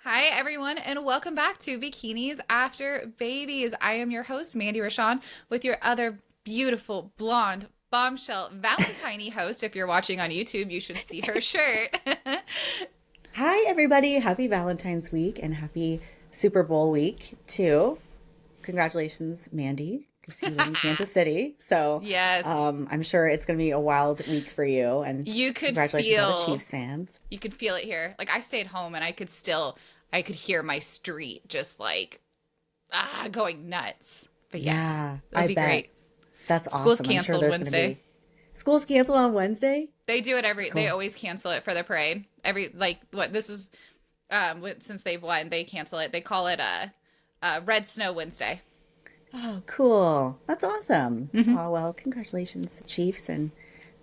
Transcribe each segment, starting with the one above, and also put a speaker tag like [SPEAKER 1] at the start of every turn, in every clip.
[SPEAKER 1] Hi, everyone, and welcome back to Bikinis After Babies. I am your host, Mandy Rashawn, with your other beautiful, blonde, bombshell, Valentine host. If you're watching on YouTube, you should see her shirt.
[SPEAKER 2] Hi, everybody. Happy Valentine's Week and happy Super Bowl week, too. Congratulations, Mandy, because you live in Kansas City. So
[SPEAKER 1] Yes,
[SPEAKER 2] I'm sure it's going to be a wild week for you. And
[SPEAKER 1] you could
[SPEAKER 2] congratulations to all the
[SPEAKER 1] feel
[SPEAKER 2] Chiefs fans.
[SPEAKER 1] you could feel it here. Like I stayed home and I could hear my street just like going nuts. But yes,
[SPEAKER 2] Yeah,
[SPEAKER 1] it'll
[SPEAKER 2] I
[SPEAKER 1] be
[SPEAKER 2] bet.
[SPEAKER 1] great.
[SPEAKER 2] That's
[SPEAKER 1] School's
[SPEAKER 2] awesome. I'm sure
[SPEAKER 1] canceled
[SPEAKER 2] there's going to
[SPEAKER 1] Wednesday.
[SPEAKER 2] be school's canceled on Wednesday.
[SPEAKER 1] They do it
[SPEAKER 2] That's
[SPEAKER 1] they
[SPEAKER 2] cool.
[SPEAKER 1] always cancel it for the parade. Every like what this is since they've won, they cancel it. They call it Red Snow Wednesday.
[SPEAKER 2] Oh, cool. That's awesome.
[SPEAKER 1] Hmm.
[SPEAKER 2] Oh, well, congratulations, Chiefs and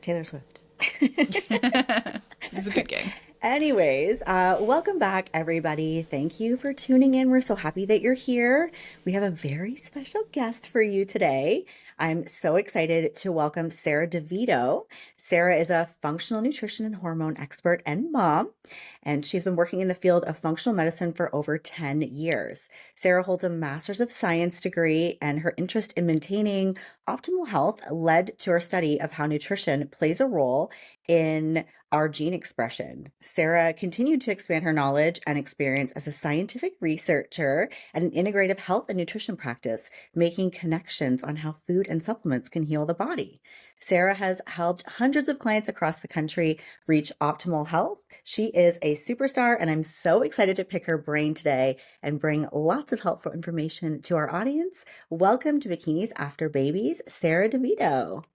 [SPEAKER 2] Taylor Swift.
[SPEAKER 1] It's a good game.
[SPEAKER 2] Anyways, welcome back, everybody. Thank you for tuning in. We're so happy that you're here. We have a very special guest for you today. I'm so excited to welcome Sarah DeVido. Sarah is a functional nutrition and hormone expert and mom, and she's been working in the field of functional medicine for over 10 years. Sarah holds a master's of science degree, and her interest in maintaining optimal health led to her study of how nutrition plays a role in our gene expression. Sarah continued to expand her knowledge and experience as a scientific researcher at an integrative health and nutrition practice, making connections on how food and supplements can heal the body. Sarah has helped hundreds of clients across the country reach optimal health. She is a superstar, and I'm so excited to pick her brain today and bring lots of helpful information to our audience. Welcome to Bikinis After Babies, Sarah DeVito.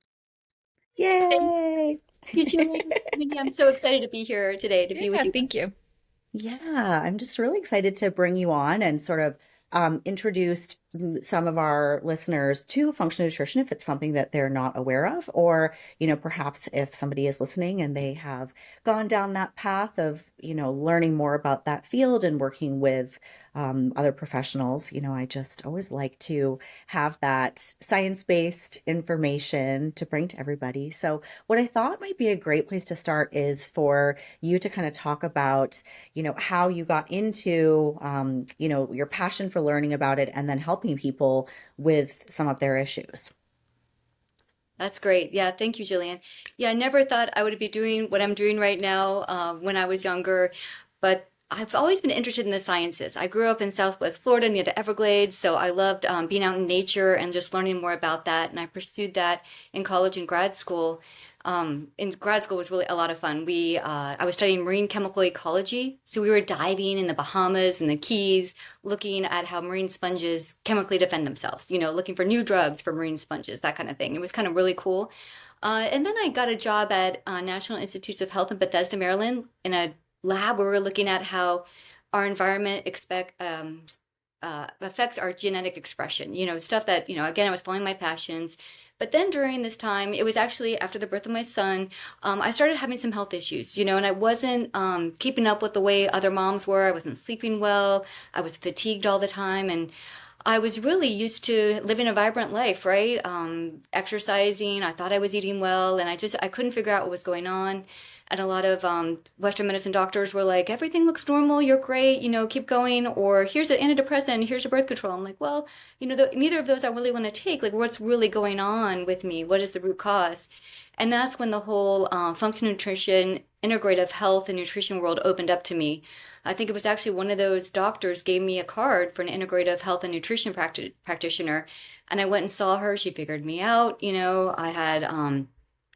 [SPEAKER 3] Thank
[SPEAKER 2] Yay!
[SPEAKER 3] you, Julie. Mindy, I'm so excited to be here today to be with
[SPEAKER 1] Yeah,
[SPEAKER 3] you.
[SPEAKER 1] thank you.
[SPEAKER 2] Yeah, I'm just really excited to bring you on and sort of introduce some of our listeners to functional nutrition if it's something that they're not aware of, or, perhaps if somebody is listening and they have gone down that path of, learning more about that field and working with other professionals. I just always like to have that science-based information to bring to everybody. So what I thought might be a great place to start is for you to kind of talk about how you got into, your passion for learning about it and then helping people with some of their issues.
[SPEAKER 3] That's great. Yeah, thank you, Jillian. Yeah, I never thought I would be doing what I'm doing right now when I was younger, but I've always been interested in the sciences. I grew up in Southwest Florida near the Everglades, so I loved being out in nature and just learning more about that. And I pursued that in college and grad school. In grad school was really a lot of fun. I was studying marine chemical ecology, so we were diving in the Bahamas and the Keys, looking at how marine sponges chemically defend themselves. Looking for new drugs for marine sponges, that kind of thing. It was kind of really cool. And then I got a job at National Institutes of Health in Bethesda, Maryland, in a lab where we're looking at how our environment affects our genetic expression. Stuff that, again, I was following my passions. But then during this time, it was actually after the birth of my son, I started having some health issues, and I wasn't keeping up with the way other moms were. I wasn't sleeping well. I was fatigued all the time. And I was really used to living a vibrant life, right? Exercising. I thought I was eating well, and I couldn't figure out what was going on. And a lot of Western medicine doctors were like, everything looks normal, you're great, keep going, or here's an antidepressant, here's a birth control. I'm like, well, neither of those I really want to take. Like, what's really going on with me? What is the root cause? And that's when the whole functional nutrition, integrative health, and nutrition world opened up to me. I think it was actually one of those doctors gave me a card for an integrative health and nutrition practitioner. And I went and saw her. She figured me out. I had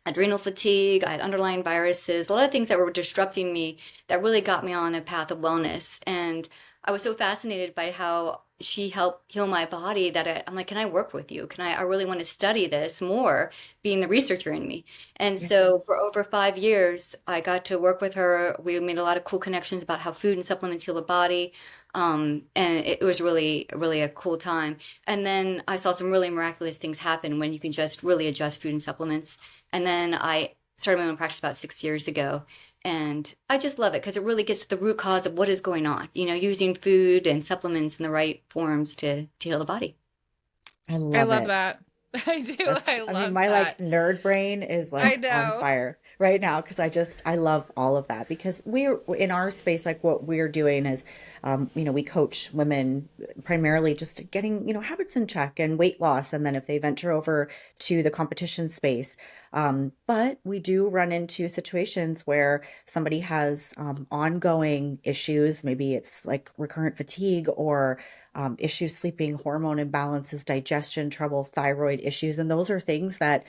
[SPEAKER 3] adrenal fatigue, I had underlying viruses, a lot of things that were disrupting me that really got me on a path of wellness. And I was so fascinated by how she helped heal my body that I'm like, can I work with you? I really want to study this more, being the researcher in me. And
[SPEAKER 2] Yeah.
[SPEAKER 3] so for over 5 years, I got to work with her. We made a lot of cool connections about how food and supplements heal the body. And it was really, really a cool time. And then I saw some really miraculous things happen when you can just really adjust food and supplements. And then I started my own practice about 6 years ago. And I just love it because it really gets to the root cause of what is going on, using food and supplements in the right forms to heal the body.
[SPEAKER 2] I
[SPEAKER 1] I
[SPEAKER 2] love
[SPEAKER 1] love
[SPEAKER 2] it.
[SPEAKER 1] that. I do. I
[SPEAKER 2] I mean,
[SPEAKER 1] love
[SPEAKER 2] my like
[SPEAKER 1] that.
[SPEAKER 2] nerd brain is
[SPEAKER 1] I
[SPEAKER 2] like on
[SPEAKER 1] know.
[SPEAKER 2] fire. right now because I love all of that because we're in our space. Like what we're doing is, we coach women primarily just getting, habits in check and weight loss. And then if they venture over to the competition space, but we do run into situations where somebody has ongoing issues. Maybe it's like recurrent fatigue or issues sleeping, hormone imbalances, digestion trouble, thyroid issues. And those are things that,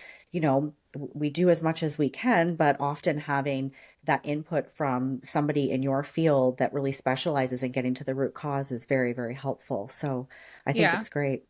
[SPEAKER 2] we do as much as we can, but often having that input from somebody in your field that really specializes in getting to the root cause is very, very helpful. So I think
[SPEAKER 1] Yeah.
[SPEAKER 2] it's great.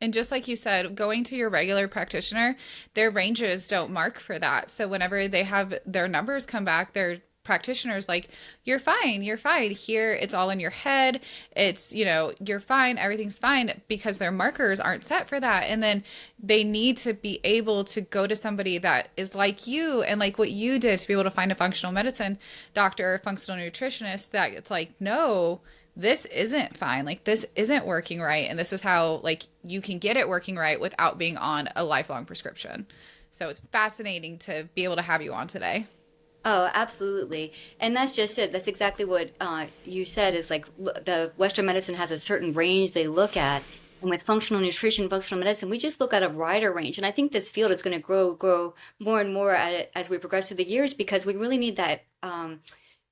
[SPEAKER 1] And just like you said, going to your regular practitioner, their ranges don't mark for that. So whenever they have their numbers come back, their practitioners like, you're fine, you're fine. Here, it's all in your head. It's, you're fine, everything's fine because their markers aren't set for that. And then they need to be able to go to somebody that is like you and like what you did to be able to find a functional medicine doctor or functional nutritionist that it's like, no, this isn't fine. Like this isn't working right. And this is how like you can get it working right without being on a lifelong prescription. So it's fascinating to be able to have you on today.
[SPEAKER 3] Oh, absolutely. And that's just it. That's exactly what you said is like the Western medicine has a certain range they look at. And with functional nutrition, functional medicine, we just look at a wider range. And I think this field is going to grow more and more as we progress through the years because we really need that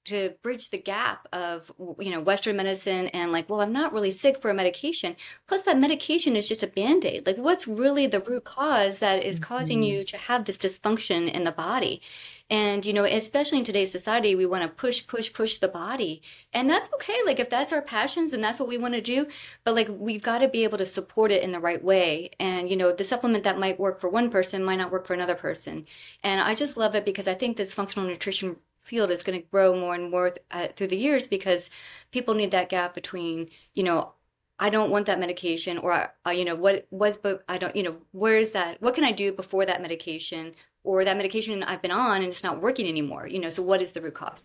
[SPEAKER 3] to bridge the gap of Western medicine and like, well, I'm not really sick for a medication. Plus that medication is just a band-aid. Like what's really the root cause that is causing
[SPEAKER 2] Mhm.
[SPEAKER 3] you to have this dysfunction in the body? And especially in today's society, we want to push the body. And that's okay. Like if that's our passions and that's what we want to do, but like we've got to be able to support it in the right way. And the supplement that might work for one person might not work for another person. And I just love it because I think this functional nutrition field is going to grow more and more through the years because people need that gap between, I don't want that medication or, but I don't, where is that? What can I do before that medication or that medication I've been on and it's not working anymore? So what is the root cause?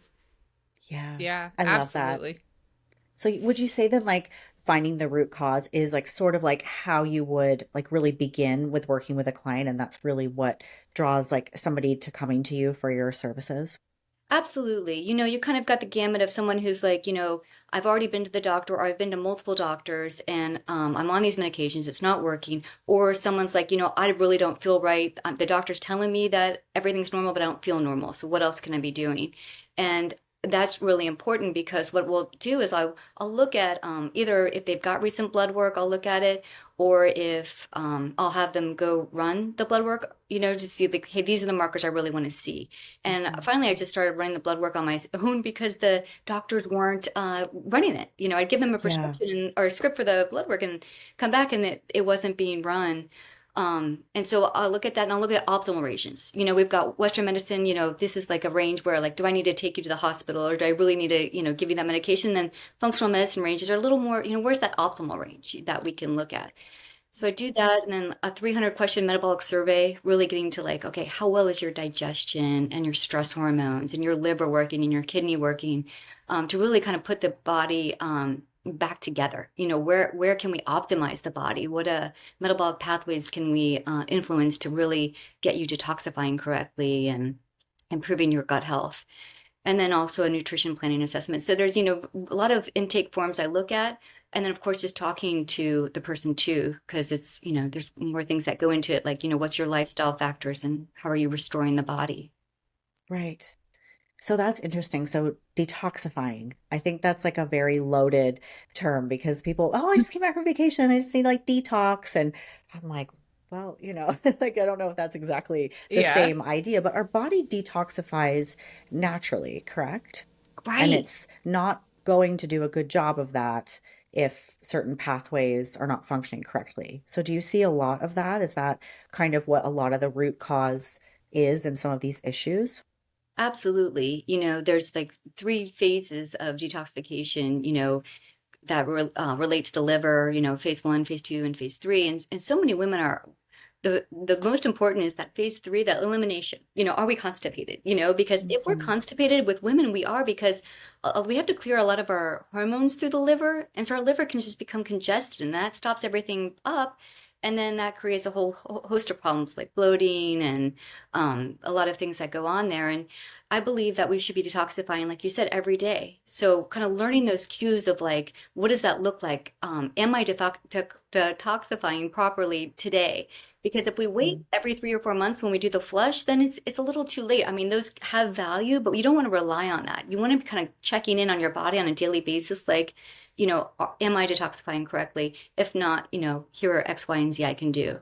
[SPEAKER 2] Yeah,
[SPEAKER 1] Yeah,
[SPEAKER 2] I love that.
[SPEAKER 1] absolutely.
[SPEAKER 2] So would you say that like finding the root cause is like sort of like how you would like really begin with working with a client, and that's really what draws like somebody to coming to you for your services?
[SPEAKER 3] Absolutely. You kind of got the gamut of someone who's like, I've already been to the doctor or I've been to multiple doctors and I'm on these medications, it's not working. Or someone's like, I really don't feel right. The doctor's telling me that everything's normal, but I don't feel normal. So what else can I be doing? And that's really important because what we'll do is I'll look at either if they've got recent blood work, I'll look at it, or if I'll have them go run the blood work, to see like, hey, these are the markers I really want to see. And
[SPEAKER 2] Mhm.
[SPEAKER 3] finally, I just started running the blood work on my own because the doctors weren't running it. I'd give them a
[SPEAKER 2] Yeah.
[SPEAKER 3] prescription or a script for the blood work and come back and it wasn't being run. And so I'll look at that and I'll look at optimal ranges. We've got Western medicine, this is like a range where like, do I need to take you to the hospital or do I really need to, give you that medication? Then functional medicine ranges are a little more, where's that optimal range that we can look at? So I do that and then a 300 question metabolic survey, really getting to like, okay, how well is your digestion and your stress hormones and your liver working and your kidney working, to really kind of put the body, back together. Where can we optimize the body? What metabolic pathways can we influence to really get you detoxifying correctly and improving your gut health? And then also a nutrition planning assessment. So there's, a lot of intake forms I look at. And then, of course, just talking to the person too, because it's, there's more things that go into it, like, what's your lifestyle factors and how are you restoring the body?
[SPEAKER 2] Right. So that's interesting. So detoxifying, I think that's like a very loaded term because people, oh, I just came back from vacation. I just need like detox. And I'm like, well, like I don't know if that's exactly the
[SPEAKER 1] Yeah.
[SPEAKER 2] same idea, but our body detoxifies naturally, correct? And
[SPEAKER 3] Right.
[SPEAKER 2] it's not going to do a good job of that if certain pathways are not functioning correctly. So do you see a lot of that? Is that kind of what a lot of the root cause is in some of these issues?
[SPEAKER 3] Absolutely. There's like three phases of detoxification, that relate to the liver, phase one, phase two, and phase three. And so many women are the most important is that phase three, that elimination. Are we constipated? Because if we're
[SPEAKER 2] Mhm.
[SPEAKER 3] constipated with women, we are because we have to clear a lot of our hormones through the liver. And so our liver can just become congested and that stops everything up. And then that creates a whole host of problems like bloating and a lot of things that go on there. And I believe that we should be detoxifying, like you said, every day. So kind of learning those cues of like, what does that look like? Am I detoxifying properly today? Because if we wait
[SPEAKER 2] Mhm.
[SPEAKER 3] every 3 or 4 months when we do the flush, then it's a little too late. I mean, those have value, but you don't want to rely on that. You want to be kind of checking in on your body on a daily basis, like, am I detoxifying correctly? If not, here are X, Y, and Z I can do.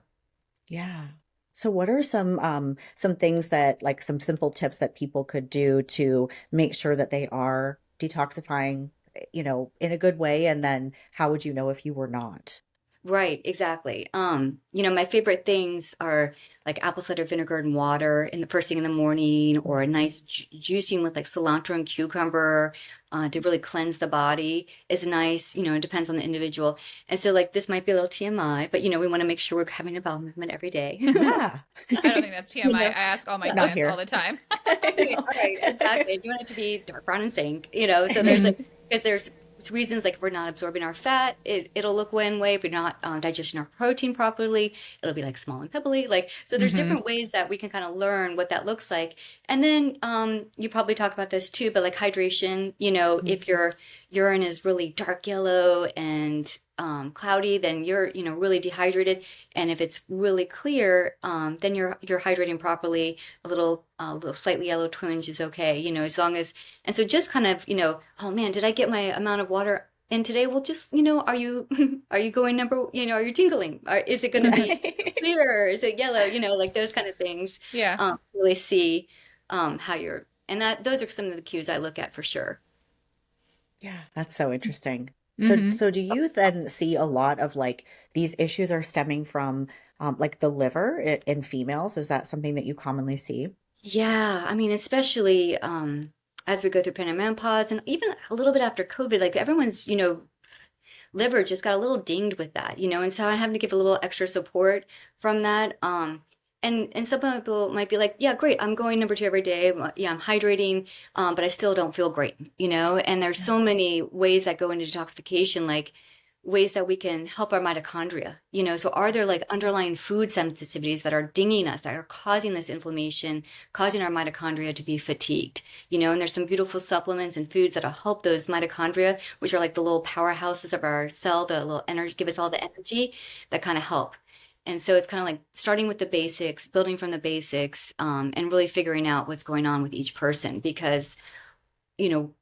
[SPEAKER 2] Yeah. So what are some things that like some simple tips that people could do to make sure that they are detoxifying, in a good way? And then how would you know if you were not?
[SPEAKER 3] Right, exactly. My favorite things are like apple cider vinegar and water in the first thing in the morning, or a
[SPEAKER 2] Mhm.
[SPEAKER 3] nice juicing with like cilantro and cucumber to really cleanse the body is nice. It depends on the individual. And so, like, this might be a little TMI, but we want to make sure we're having a bowel movement every day.
[SPEAKER 2] Yeah.
[SPEAKER 1] I don't think that's
[SPEAKER 3] You
[SPEAKER 1] TMI. I
[SPEAKER 3] know,
[SPEAKER 1] ask all my
[SPEAKER 2] Not
[SPEAKER 1] clients all
[SPEAKER 2] here.
[SPEAKER 1] the time.
[SPEAKER 2] I
[SPEAKER 3] Okay,
[SPEAKER 2] know.
[SPEAKER 3] all right, exactly. You want it to be dark brown and sink, so there's like, because there's reasons like if we're not absorbing our fat, it'll look one way. If we're not digesting our protein properly, it'll be like small and pebbly. Like, so there's
[SPEAKER 2] Hmm.
[SPEAKER 3] different ways that we can kind of learn what that looks like. And then you probably talk about this too, but like hydration, if your urine is really dark yellow and cloudy, then you're, really dehydrated. And if it's really clear, then you're hydrating properly. A little slightly yellow twinge is okay, as long as, and so just kind of, oh man, did I get my amount of water in today? Well, just, are you, are you going are you tingling? Is it going to be
[SPEAKER 2] Right.
[SPEAKER 3] clear? Is it yellow? Like those kind of things,
[SPEAKER 1] Yeah.
[SPEAKER 3] really see, how and those are some of the cues I look at for sure.
[SPEAKER 2] Yeah, that's so interesting. So,
[SPEAKER 1] Hmm.
[SPEAKER 2] so do you then see a lot of like these issues are stemming from like the liver in females? Is that something that you commonly see?
[SPEAKER 3] Yeah, I mean, especially as we go through perimenopause and even a little bit after COVID, like everyone's, liver just got a little dinged with that, and so I have to give a little extra support from that. And some people might be like, yeah, great, I'm going number two every day. Yeah, I'm hydrating, but I still don't feel great, and there's
[SPEAKER 2] Yeah.
[SPEAKER 3] so many ways that go into detoxification, like ways that we can help our mitochondria, so are there like underlying food sensitivities that are dinging us, that are causing this inflammation, causing our mitochondria to be fatigued, and there's some beautiful supplements and foods that'll help those mitochondria, which are like the little powerhouses of our cell, the little energy, give us all the energy that kind of help. And so it's kind of like starting with the basics, building from the basics, and really figuring out what's going on with each person because, you know,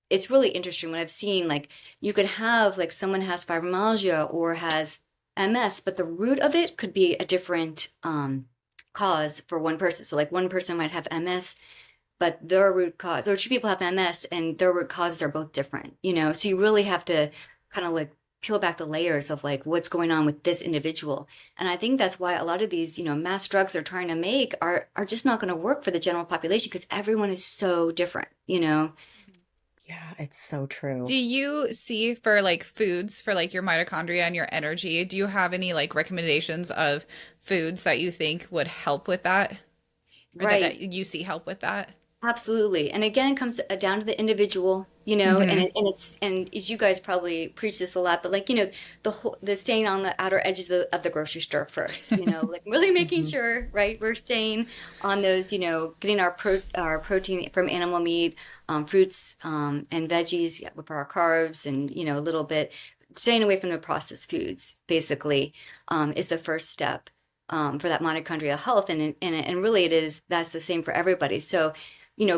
[SPEAKER 3] it's really interesting what I've seen. Like you could have like someone has fibromyalgia or has MS, but the root of it could be a different cause for one person. So like one person might have MS, but their root cause, or two people have MS and their root causes are both different, So you really have to kind of like peel back the layers of like what's going on with this individual. And I think that's why a lot of these, mass drugs they're trying to make are just not going to work for the general population because everyone is so different.
[SPEAKER 2] Yeah, it's so
[SPEAKER 1] Do
[SPEAKER 2] true.
[SPEAKER 1] you see for like foods for like your mitochondria and your energy, do you have any like recommendations of foods that you think would help with that or that
[SPEAKER 3] Right.
[SPEAKER 1] you see help with that?
[SPEAKER 3] Absolutely. And again, it comes down to the individual, and
[SPEAKER 1] Hmm.
[SPEAKER 3] and as you guys probably preach this a lot, but like, the staying on the outer edges of the grocery store first, like really making
[SPEAKER 2] Hmm.
[SPEAKER 3] sure, right, we're staying on those, getting our protein from animal meat, fruits, and veggies, yeah, for our carbs and, a little bit staying away from the processed foods, basically, is the first step. For that mitochondrial health, and really that's the same for everybody. So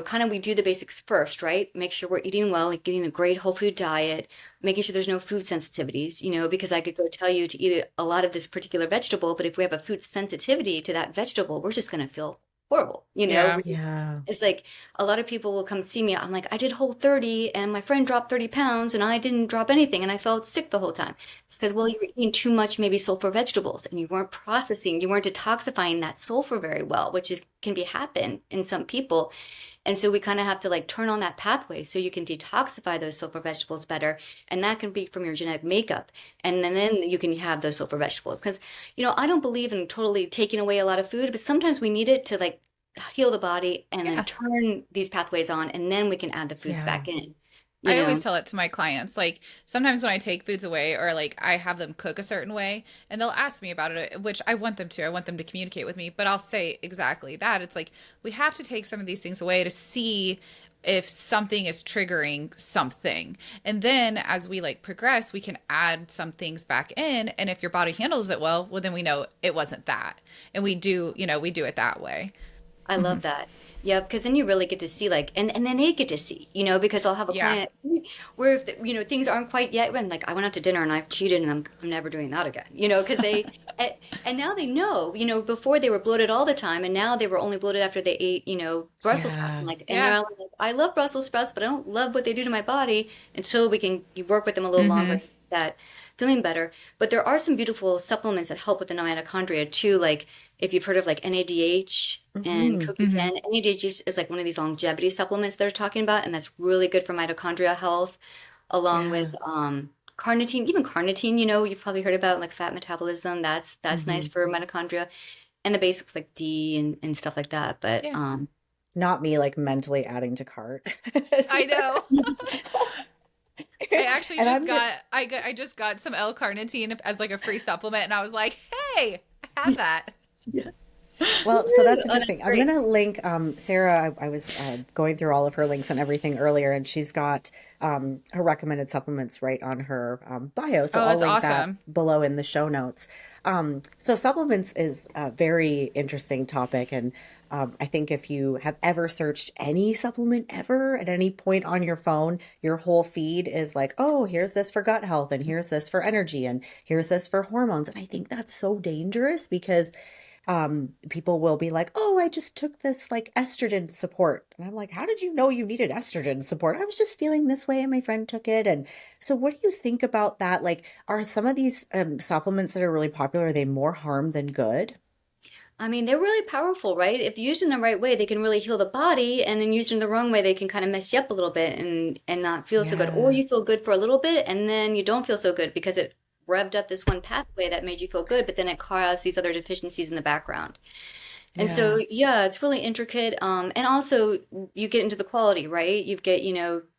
[SPEAKER 3] kind of we do the basics first, right? Make sure we're eating well, like getting a great whole food diet, making sure there's no food sensitivities, because I could go tell you to eat a lot of this particular vegetable, but if we have a food sensitivity to that vegetable, we're just going to feel horrible,
[SPEAKER 1] Yeah.
[SPEAKER 2] Yeah.
[SPEAKER 3] it's like a lot of people will come see me. I'm like, I did Whole 30 and my friend dropped 30 pounds and I didn't drop anything and I felt sick the whole time. It's because, well, you were eating too much, maybe sulfur vegetables and you weren't processing, you weren't detoxifying that sulfur very well, which can be happen in some people. And so we kind of have to like turn on that pathway so you can detoxify those sulfur vegetables better. And that can be from your genetic makeup. And then you can have those sulfur vegetables. Because, I don't believe in totally taking away a lot of food, but sometimes we need it to like heal the body and then
[SPEAKER 1] Yeah.
[SPEAKER 3] turn these pathways on. And then we can add the foods
[SPEAKER 2] Yeah.
[SPEAKER 3] back in. you
[SPEAKER 1] I always
[SPEAKER 3] know?
[SPEAKER 1] tell it to my clients. Like sometimes when I take foods away or like I have them cook a certain way and they'll ask me about it, which I want them to. I want them to communicate with me, but I'll say exactly that. It's like we have to take some of these things away to see if something is triggering something. And then as we like progress, we can add some things back in. And if your body handles it well, then we know it wasn't that. And we do, we do it that way.
[SPEAKER 3] I
[SPEAKER 1] Hmm.
[SPEAKER 3] love that. Yeah, because then you really get to see like, and then they get to see, because I'll have a
[SPEAKER 1] Yeah.
[SPEAKER 3] client where if things aren't quite yet, when like I went out to dinner and I've cheated and I'm never doing that again, because and, and now they know, before they were bloated all the time and now they were only bloated after they ate, Brussels sprouts and
[SPEAKER 2] Yeah.
[SPEAKER 3] like, and they're
[SPEAKER 1] Yeah.
[SPEAKER 3] all like, I love Brussels sprouts, but I don't love what they do to my body until we can work with them a little longer,
[SPEAKER 1] Hmm.
[SPEAKER 3] that feeling better. But there are some beautiful supplements that help with the mitochondria too, like if you've heard of like NADH and
[SPEAKER 2] Hmm.
[SPEAKER 3] CoQ10, NADH is like one of these longevity supplements they're talking about, and that's really good for mitochondrial health, along with
[SPEAKER 2] Yeah.
[SPEAKER 3] carnitine. Even carnitine, you've probably heard about like fat metabolism. That's nice
[SPEAKER 2] Hmm.
[SPEAKER 3] for mitochondria, and the basics like D and stuff like that. But
[SPEAKER 1] Yeah.
[SPEAKER 2] Not me like mentally adding to cart.
[SPEAKER 1] I know. I actually
[SPEAKER 2] And
[SPEAKER 1] just
[SPEAKER 2] I'm good.
[SPEAKER 1] I just got some L-carnitine as like a free supplement and I was like, "Hey, I have that."
[SPEAKER 2] Well, so that's
[SPEAKER 3] Oh, that's
[SPEAKER 2] interesting. I'm
[SPEAKER 3] great.
[SPEAKER 2] gonna link Sarah. I was going through all of her links and everything earlier, and she's got her recommended supplements right on her bio. So
[SPEAKER 1] Oh,
[SPEAKER 2] I'll
[SPEAKER 1] that's
[SPEAKER 2] link that
[SPEAKER 1] awesome.
[SPEAKER 2] below in the show notes. So supplements is a very interesting topic, and I think if you have ever searched any supplement ever at any point on your phone, your whole feed is like, oh, here's this for gut health, and here's this for energy, and here's this for hormones. And I think that's so dangerous because people will be like, oh, I just took this like estrogen support. And I'm like, how did you know you needed estrogen support? I was just feeling this way and my friend took it. And so what do you think about that? Like, are some of these supplements that are really popular, are they more harm than good?
[SPEAKER 3] I mean, they're really powerful, right? If used in the right way, they can really heal the body, and then used in the wrong way, they can kind of mess you up a little bit and not feel so good. Or
[SPEAKER 2] Yeah.
[SPEAKER 3] you feel good for a little bit, and then you don't feel so good because it revved up this one pathway that made you feel good, but then it caused these other deficiencies in the background. And so,
[SPEAKER 2] Yeah.
[SPEAKER 3] yeah, it's really intricate. And also you get into the quality, right? You get,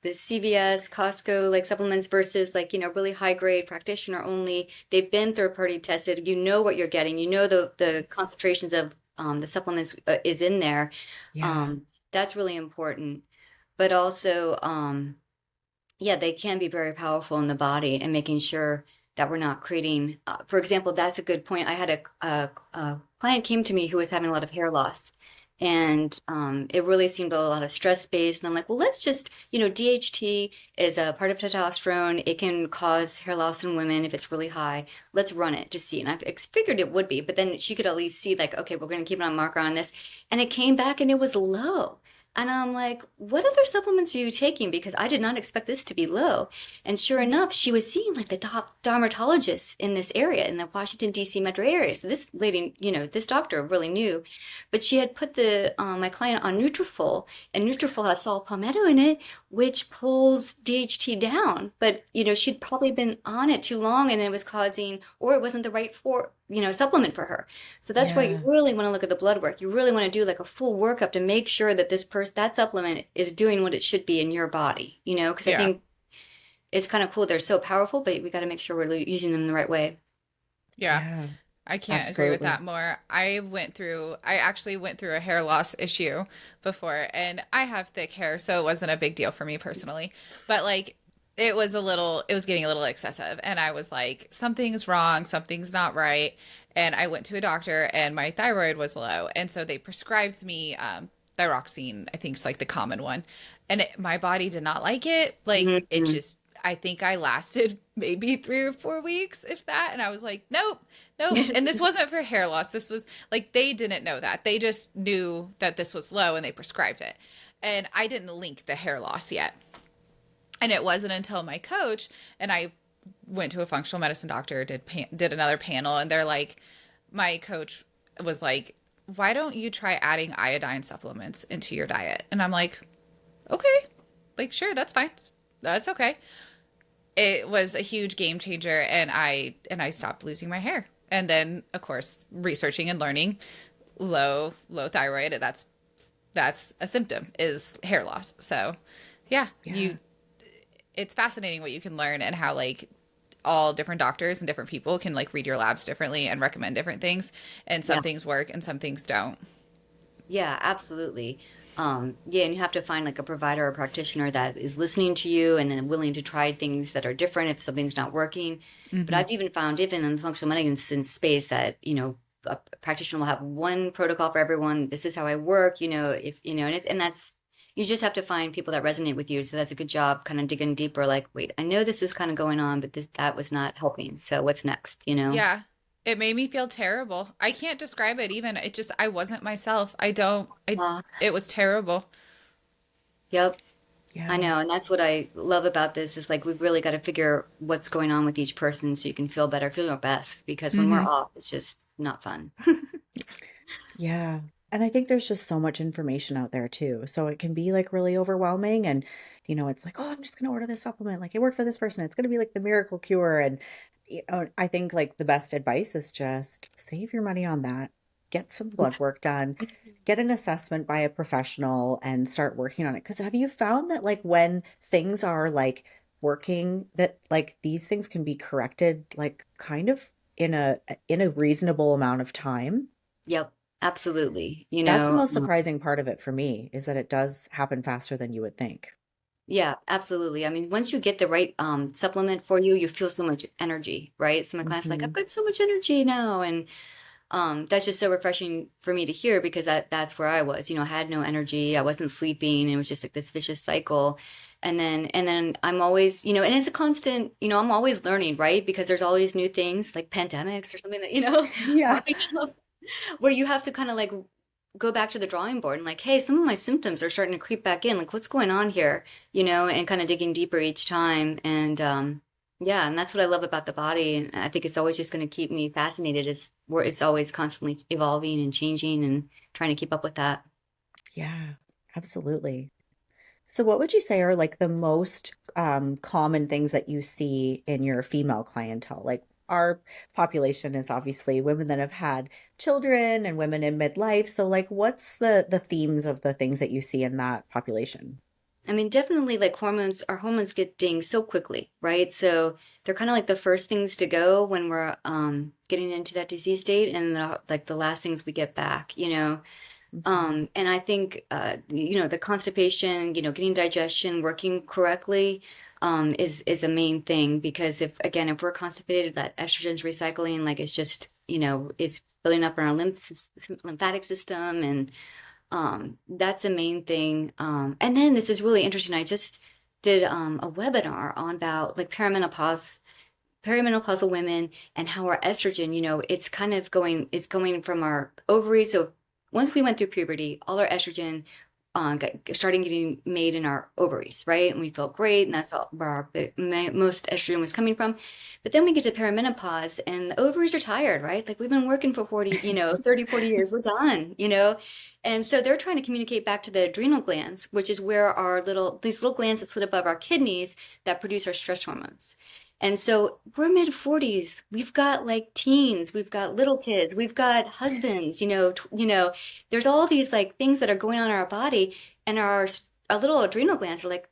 [SPEAKER 3] the CVS, Costco like supplements versus like, really high grade practitioner only. They've been third party tested. You know what you're getting. You know the concentrations of the supplements is in there.
[SPEAKER 2] Yeah.
[SPEAKER 3] That's really important. But also, yeah, they can be very powerful in the body and making sure that we're not creating, for example, that's a good point. I had a client came to me who was having a lot of hair loss, and it really seemed a lot of stress based. And I'm like, well, let's just, DHT is a part of testosterone. It can cause hair loss in women if it's really high. Let's run it to see. And I figured it would be, but then she could at least see like, okay, we're going to keep it on marker on this. And it came back and it was low. And I'm like, what other supplements are you taking? Because I did not expect this to be low. And sure enough, she was seeing like the top dermatologists in this area, in the Washington, D.C. metro area. So this lady, this doctor really knew. But she had put my client on Nutrafol, and Nutrafol has saw palmetto in it, which pulls DHT down. But, she'd probably been on it too long and it was causing, or it wasn't the right supplement for her. So that's why you
[SPEAKER 2] Yeah.
[SPEAKER 3] really want to look at the blood work. You really want to do like a full workup to make sure that that supplement is doing what it should be in your body, because I
[SPEAKER 1] Yeah.
[SPEAKER 3] think it's kind of cool. They're so powerful, but we got to make sure we're using them the right way.
[SPEAKER 1] Yeah.
[SPEAKER 2] Yeah.
[SPEAKER 1] I can't agree with
[SPEAKER 2] Absolutely.
[SPEAKER 1] that more. I actually went through a hair loss issue before, and I have thick hair, so it wasn't a big deal for me personally. But like, it was getting a little excessive, and I was like, something's wrong, something's not right. And I went to a doctor, and my thyroid was low, and so they prescribed me thyroxine, I think it's like the common one, and my body did not like it. Like, it
[SPEAKER 3] Mhm.
[SPEAKER 1] just, I think I lasted maybe 3 or 4 weeks, if that. And I was like, nope, nope. And this wasn't for hair loss. This was like, they didn't know that. They just knew that this was low and they prescribed it. And I didn't link the hair loss yet. And it wasn't until my coach and I went to a functional medicine doctor, did another panel, and they're like, my coach was like, why don't you try adding iodine supplements into your diet? And I'm like, okay, like, sure, that's fine. That's okay. It was a huge game changer, and I stopped losing my hair. And then of course researching and learning, low thyroid, that's a symptom, is hair loss. So yeah,
[SPEAKER 2] Yeah.
[SPEAKER 1] it's fascinating what you can learn and how like all different doctors and different people can like read your labs differently and recommend different things. And some
[SPEAKER 3] Yeah.
[SPEAKER 1] things work and some things don't.
[SPEAKER 3] Yeah, absolutely. Yeah, and you have to find like a provider or practitioner that is listening to you and then willing to try things that are different if something's not working. But
[SPEAKER 1] Hmm.
[SPEAKER 3] I've even found, even in the functional medicine space, that, a practitioner will have one protocol for everyone. This is how I work, if, and that's, you just have to find people that resonate with you. So that's a good job kind of digging deeper, like, wait, I know this is kind of going on, but that was not helping. So what's next,
[SPEAKER 1] Yeah. It made me feel terrible. I can't describe it even. It just, I wasn't myself. I don't, I,
[SPEAKER 3] Uh,
[SPEAKER 1] it was terrible.
[SPEAKER 3] yep. I
[SPEAKER 2] Yeah.
[SPEAKER 3] know, and that's what I love about this is like we've really got to figure what's going on with each person so you can feel better, feel your best. Because when we're
[SPEAKER 1] Hmm.
[SPEAKER 3] off, it's just not fun.
[SPEAKER 2] Yeah. And I think there's just so much information out there too. So it can be like really overwhelming. And, it's like, oh, I'm just going to order this supplement. Like it worked for this person. It's going to be like the miracle cure. And, I think like the best advice is just save your money on that. Get some blood work done, get an assessment by a professional and start working on it. Because have you found that like when things are like working, that like these things can be corrected like kind of in a reasonable amount of time?
[SPEAKER 3] Yep, absolutely.
[SPEAKER 2] That's the most surprising part of it for me is that it does happen faster than you would think.
[SPEAKER 3] Yeah, absolutely. I mean, once you get the right supplement for you, you feel so much energy, right? So my client's like, I've
[SPEAKER 2] Hmm.
[SPEAKER 3] got so much energy now, and that's just so refreshing for me to hear because that's where I was. I had no energy, I wasn't sleeping, and it was just like this vicious cycle. And then I'm always, and it's a constant, I'm always learning, right? Because there's always new things like pandemics or something that,
[SPEAKER 2] Yeah.
[SPEAKER 3] popping up where you have to kind of like go back to the drawing board and like, hey, some of my symptoms are starting to creep back in. Like, what's going on here? And kind of digging deeper each time. And yeah, and that's what I love about the body. And I think it's always just going to keep me fascinated. Is where it's always constantly evolving and changing and trying to keep up with that.
[SPEAKER 2] Yeah, absolutely. So what would you say are like the most common things that you see in your female clientele? Like our population is obviously women that have had children and women in midlife. So like what's the themes of the things that you see in that population?
[SPEAKER 3] I mean, definitely like our hormones get dinged so quickly, right? So they're kind of like the first things to go when we're getting into that disease state and like the last things we get back.
[SPEAKER 2] Hmm.
[SPEAKER 3] And I think, the constipation, getting digestion working correctly, is a main thing because if we're constipated, that estrogen's recycling, like it's just, it's building up in our lymphatic system, and that's a main thing. And then this is really interesting. I just did a webinar on about like perimenopausal women and how our estrogen, it's going from our ovaries. So once we went through puberty, all our estrogen starting getting made in our ovaries, right? And we felt great, and that's all where most estrogen was coming from. But then we get to perimenopause, and the ovaries are tired, right? Like we've been working for 40, 30, 40 years, we're done. And so they're trying to communicate back to the adrenal glands, which is where these little glands that sit above our kidneys that produce our stress hormones. And so we're mid 40s. We've got like teens, we've got little kids, we've got husbands, there's all these like things that are going on in our body, and our little adrenal glands are like,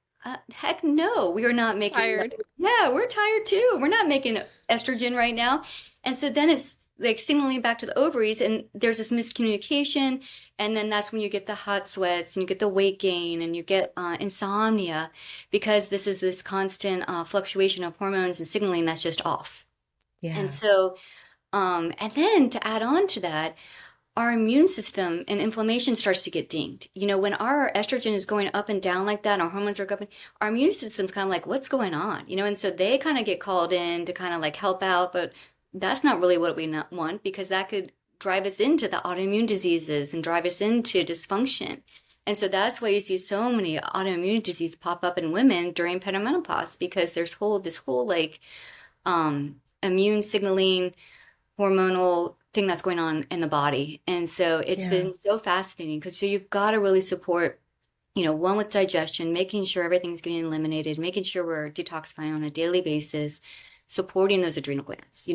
[SPEAKER 3] heck no, we are not making.
[SPEAKER 1] Tired.
[SPEAKER 3] Yeah, we're tired too. We're not making estrogen right now. And so then it's like signaling back to the ovaries, and there's this miscommunication. And then that's when you get the hot sweats and you get the weight gain and you get insomnia because this is this constant fluctuation of hormones and signaling that's just off. And
[SPEAKER 2] Yeah.
[SPEAKER 3] so, and then to add on to that, our immune system and inflammation starts to get dinged. When our estrogen is going up and down like that, and our hormones are up, our immune system's kind of like, what's going on? And so they kind of get called in to kind of like help out, but that's not really what we want because that could drive us into the autoimmune diseases and drive us into dysfunction. And so that's why you see so many autoimmune diseases pop up in women during perimenopause because there's this whole like immune signaling hormonal thing that's going on in the body. And so it's
[SPEAKER 2] Yeah.
[SPEAKER 3] been so fascinating because so you've got to really support, one with digestion, making sure everything's getting eliminated, making sure we're detoxifying on a daily basis supporting those adrenal glands.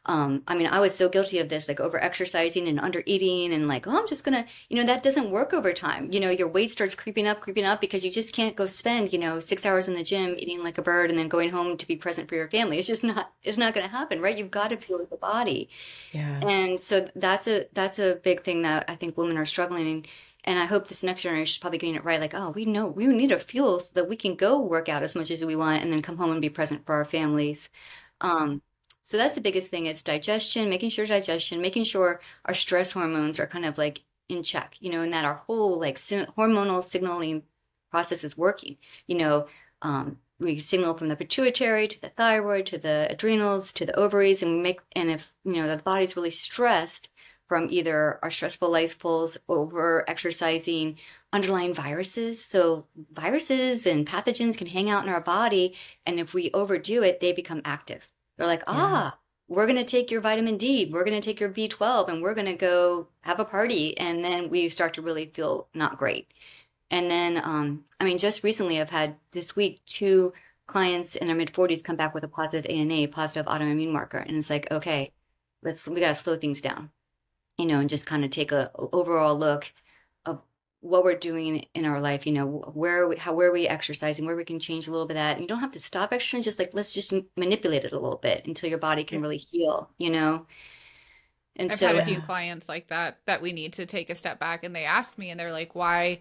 [SPEAKER 3] I mean, I was so guilty of this, like over exercising and under eating and like, oh, I'm just gonna, that doesn't work over time. Your weight starts creeping up because you just can't go spend, 6 hours in the gym eating like a bird and then going home to be present for your family. It's not gonna happen, right? You've got to fuel the body.
[SPEAKER 2] Yeah.
[SPEAKER 3] And so that's a big thing that I think women are struggling. And I hope this next generation is probably getting it right. Like, oh, we know we need a fuel so that we can go work out as much as we want and then come home and be present for our families. Um, so that's the biggest thing is digestion, making sure our stress hormones are kind of like in check, and that our whole like hormonal signaling process is working. We signal from the pituitary to the thyroid to the adrenals to the ovaries, and if the body's really stressed from either our stressful lifestyles, over exercising, underlying viruses. So viruses and pathogens can hang out in our body, and if we overdo it, they become active. They're like,
[SPEAKER 2] Yeah.
[SPEAKER 3] we're going to take your vitamin D, we're going to take your B12, and we're going to go have a party, and then we start to really feel not great. And then, I mean, just recently, I've had this week 2 clients in their mid 40s come back with a positive ANA, positive autoimmune marker, and it's like, okay, we got to slow things down, and just kind of take a overall look of what we're doing in our life, where are we exercising, where we can change a little bit of that. And you don't have to stop exercising, just like let's just manipulate it a little bit until your body can really heal. And
[SPEAKER 1] I've had
[SPEAKER 3] so
[SPEAKER 1] a few
[SPEAKER 2] Yeah.
[SPEAKER 1] clients like that we need to take a step back, and they ask me and they're like why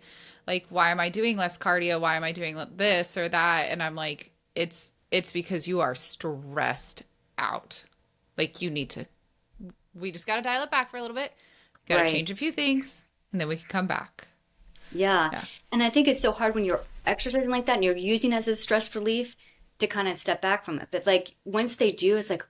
[SPEAKER 1] am I doing less cardio? Why am I doing this or that? And I'm like, it's because you are stressed out. Like we just got to dial it back for a little bit. Got to
[SPEAKER 3] right.
[SPEAKER 1] change a few things and then we can come back.
[SPEAKER 3] Yeah.
[SPEAKER 1] Yeah.
[SPEAKER 3] And I think it's so hard when you're exercising like that and you're using it as a stress relief to kind of step back from it. But like once they do, it's like,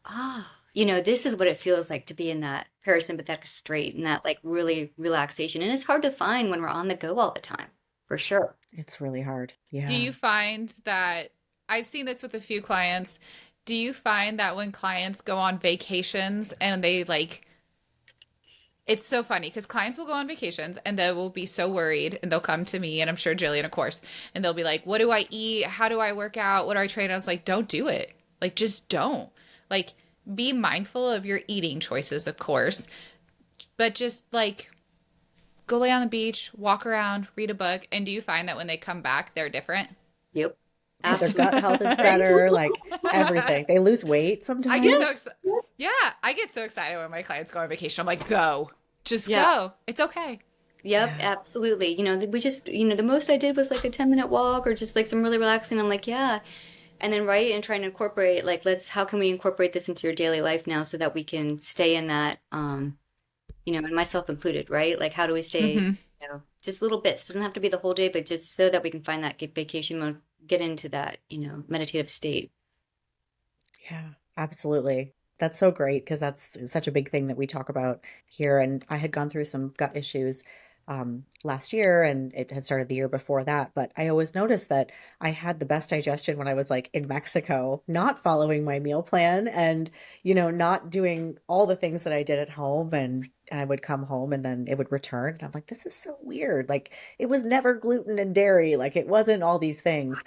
[SPEAKER 3] this is what it feels like to be in that parasympathetic state and that like really relaxation. And it's hard to find when we're on the go all the time, for sure.
[SPEAKER 2] It's really hard.
[SPEAKER 1] Do
[SPEAKER 2] Yeah.
[SPEAKER 1] you find that I've seen this with a few clients? Do you find that when clients go on vacations and they like it's so funny because clients will go on vacations and they will be so worried and they'll come to me and I'm sure Jillian, of course, and they'll be like, what do I eat? How do I work out? What do I train? I was like, don't do it. Like, just don't. Like, be mindful of your eating choices, of course, but just like go lay on the beach, walk around, read a book. And do you find that when they come back, they're different?
[SPEAKER 3] Yep.
[SPEAKER 2] Yeah, their gut health is
[SPEAKER 3] Absolutely.
[SPEAKER 2] better, like everything. They lose weight
[SPEAKER 1] I get so
[SPEAKER 2] sometimes.
[SPEAKER 1] excited. Yeah, I get so excited when my clients go on vacation. I'm like, go, just
[SPEAKER 3] Yeah.
[SPEAKER 1] go. It's okay.
[SPEAKER 3] Yep,
[SPEAKER 2] Yeah.
[SPEAKER 3] absolutely. We just, the most I did was like a 10-minute walk or just like some really relaxing. I'm like, yeah. And then, right, and trying to incorporate, like, how can we incorporate this into your daily life now so that we can stay in that, and myself included, right? Like, how do we stay,
[SPEAKER 1] Hmm.
[SPEAKER 3] just little bits. It doesn't have to be the whole day, but just so that we can find that vacation mode, get into that, meditative state.
[SPEAKER 2] Yeah, absolutely. That's so great because that's such a big thing that we talk about here. And I had gone through some gut issues last year, and it had started the year before that. But I always noticed that I had the best digestion when I was like in Mexico, not following my meal plan and, not doing all the things that I did at home. And I would come home and then it would return. And I'm like, this is so weird. Like it was never gluten and dairy. Like it wasn't all these things.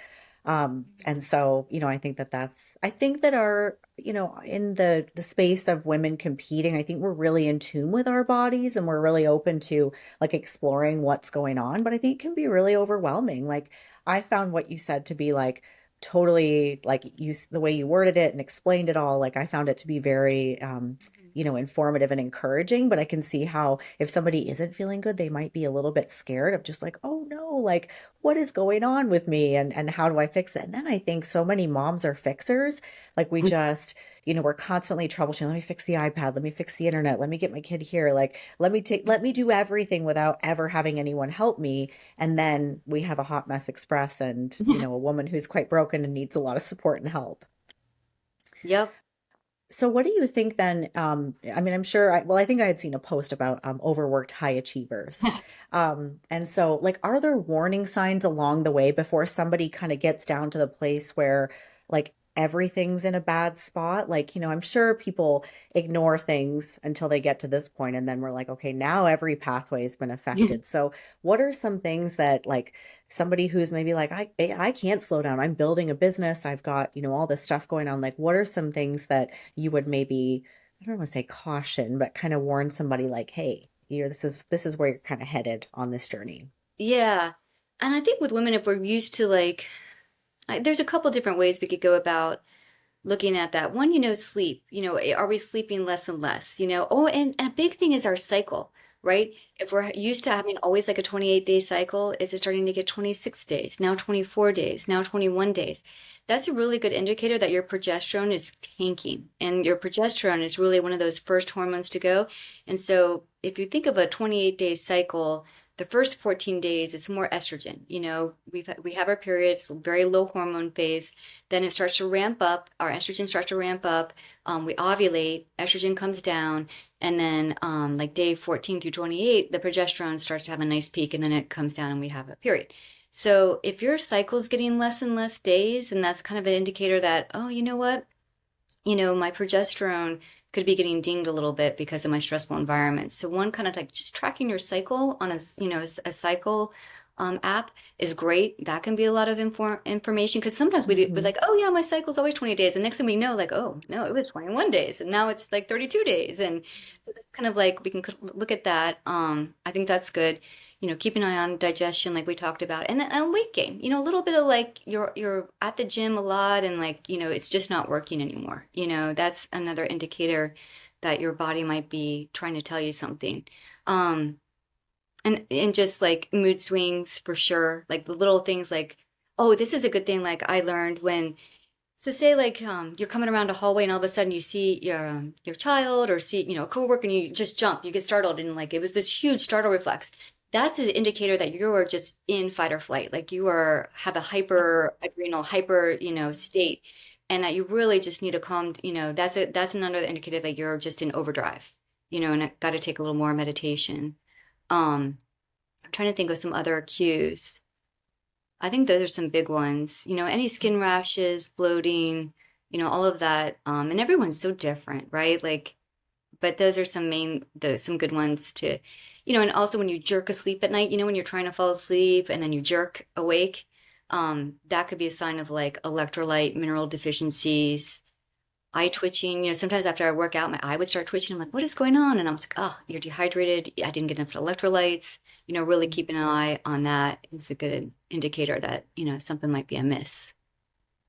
[SPEAKER 2] And so, I think that in the space of women competing, I think we're really in tune with our bodies and we're really open to like exploring what's going on, but I think it can be really overwhelming. Like I found what you said to be like totally like the way you worded it and explained it all, like I found it to be very, informative and encouraging, but I can see how if somebody isn't feeling good, they might be a little bit scared of just like, oh no, like what is going on with me and how do I fix it? And then I think so many moms are fixers. Like we just, we're constantly troubleshooting. Let me fix the iPad. Let me fix the internet. Let me get my kid here. Like, let me do everything without ever having anyone help me. And then we have a hot mess express and, a woman who's quite broken and needs a lot of support and help.
[SPEAKER 3] Yep.
[SPEAKER 2] So what do you think then? I mean, I'm sure, I think I had seen a post about overworked high achievers. And so like, are there warning signs along the way before somebody kind of gets down to the place where like everything's in a bad spot. Like, I'm sure people ignore things until they get to this point, and then we're like, okay, now every pathway has been affected. So, what are some things that, like, somebody who's maybe like, I can't slow down. I'm building a business. I've got, all this stuff going on. Like, what are some things that you would maybe, I don't want to say caution, but kind of warn somebody like, hey, this is where you're kind of headed on this journey.
[SPEAKER 3] Yeah. And I think with women, if we're used to like, there's a couple different ways we could go about looking at that. One, sleep. Are we sleeping less and less? Oh, and a big thing is our cycle, right? If we're used to having always like a 28-day cycle, is it starting to get 26 days, now 24 days, now 21 days? That's a really good indicator that your progesterone is tanking. And your progesterone is really one of those first hormones to go. And so if you think of a 28-day cycle, the first 14 days, it's more estrogen. We have our periods, very low hormone phase. Then it starts to ramp up. Our estrogen starts to ramp up. We ovulate, estrogen comes down. And then like day 14 through 28, the progesterone starts to have a nice peak, and then it comes down and we have a period. So if your cycle is getting less and less days, and that's kind of an indicator that, oh, you know what? My progesterone could be getting dinged a little bit because of my stressful environment. So one kind of like just tracking your cycle on a cycle app is great. That can be a lot of information, because sometimes we're
[SPEAKER 2] Mhm.
[SPEAKER 3] like, oh yeah, my cycle's always 20 days. And next thing we know, like, oh no, it was 21 days and now it's like 32 days. And so that's kind of like, we can look at that. I think that's good. Keep an eye on digestion, like we talked about, and then weight gain. A little bit of like you're at the gym a lot, and like it's just not working anymore. That's another indicator that your body might be trying to tell you something. Um, and just like mood swings for sure, like the little things like, oh, this is a good thing. Like I learned when, so say like you're coming around a hallway and all of a sudden you see your child, or see a coworker, and you just jump, you get startled, and like it was this huge startle reflex. That's an indicator that you are just in fight or flight, like you have a hyper adrenal hyper state, and that you really just need to calm. That's another indicator that you're just in overdrive. And it got to take a little more meditation. I'm trying to think of some other cues. I think those are some big ones. Any skin rashes, bloating, all of that. And everyone's so different, right? Like, but those are some good ones to, and also when you jerk asleep at night, when you're trying to fall asleep and then you jerk awake, that could be a sign of like electrolyte, mineral deficiencies, eye twitching. Sometimes after I work out, my eye would start twitching. I'm like, what is going on? And I was like, oh, you're dehydrated. I didn't get enough electrolytes. Really keeping an eye on that is a good indicator that, something might be amiss.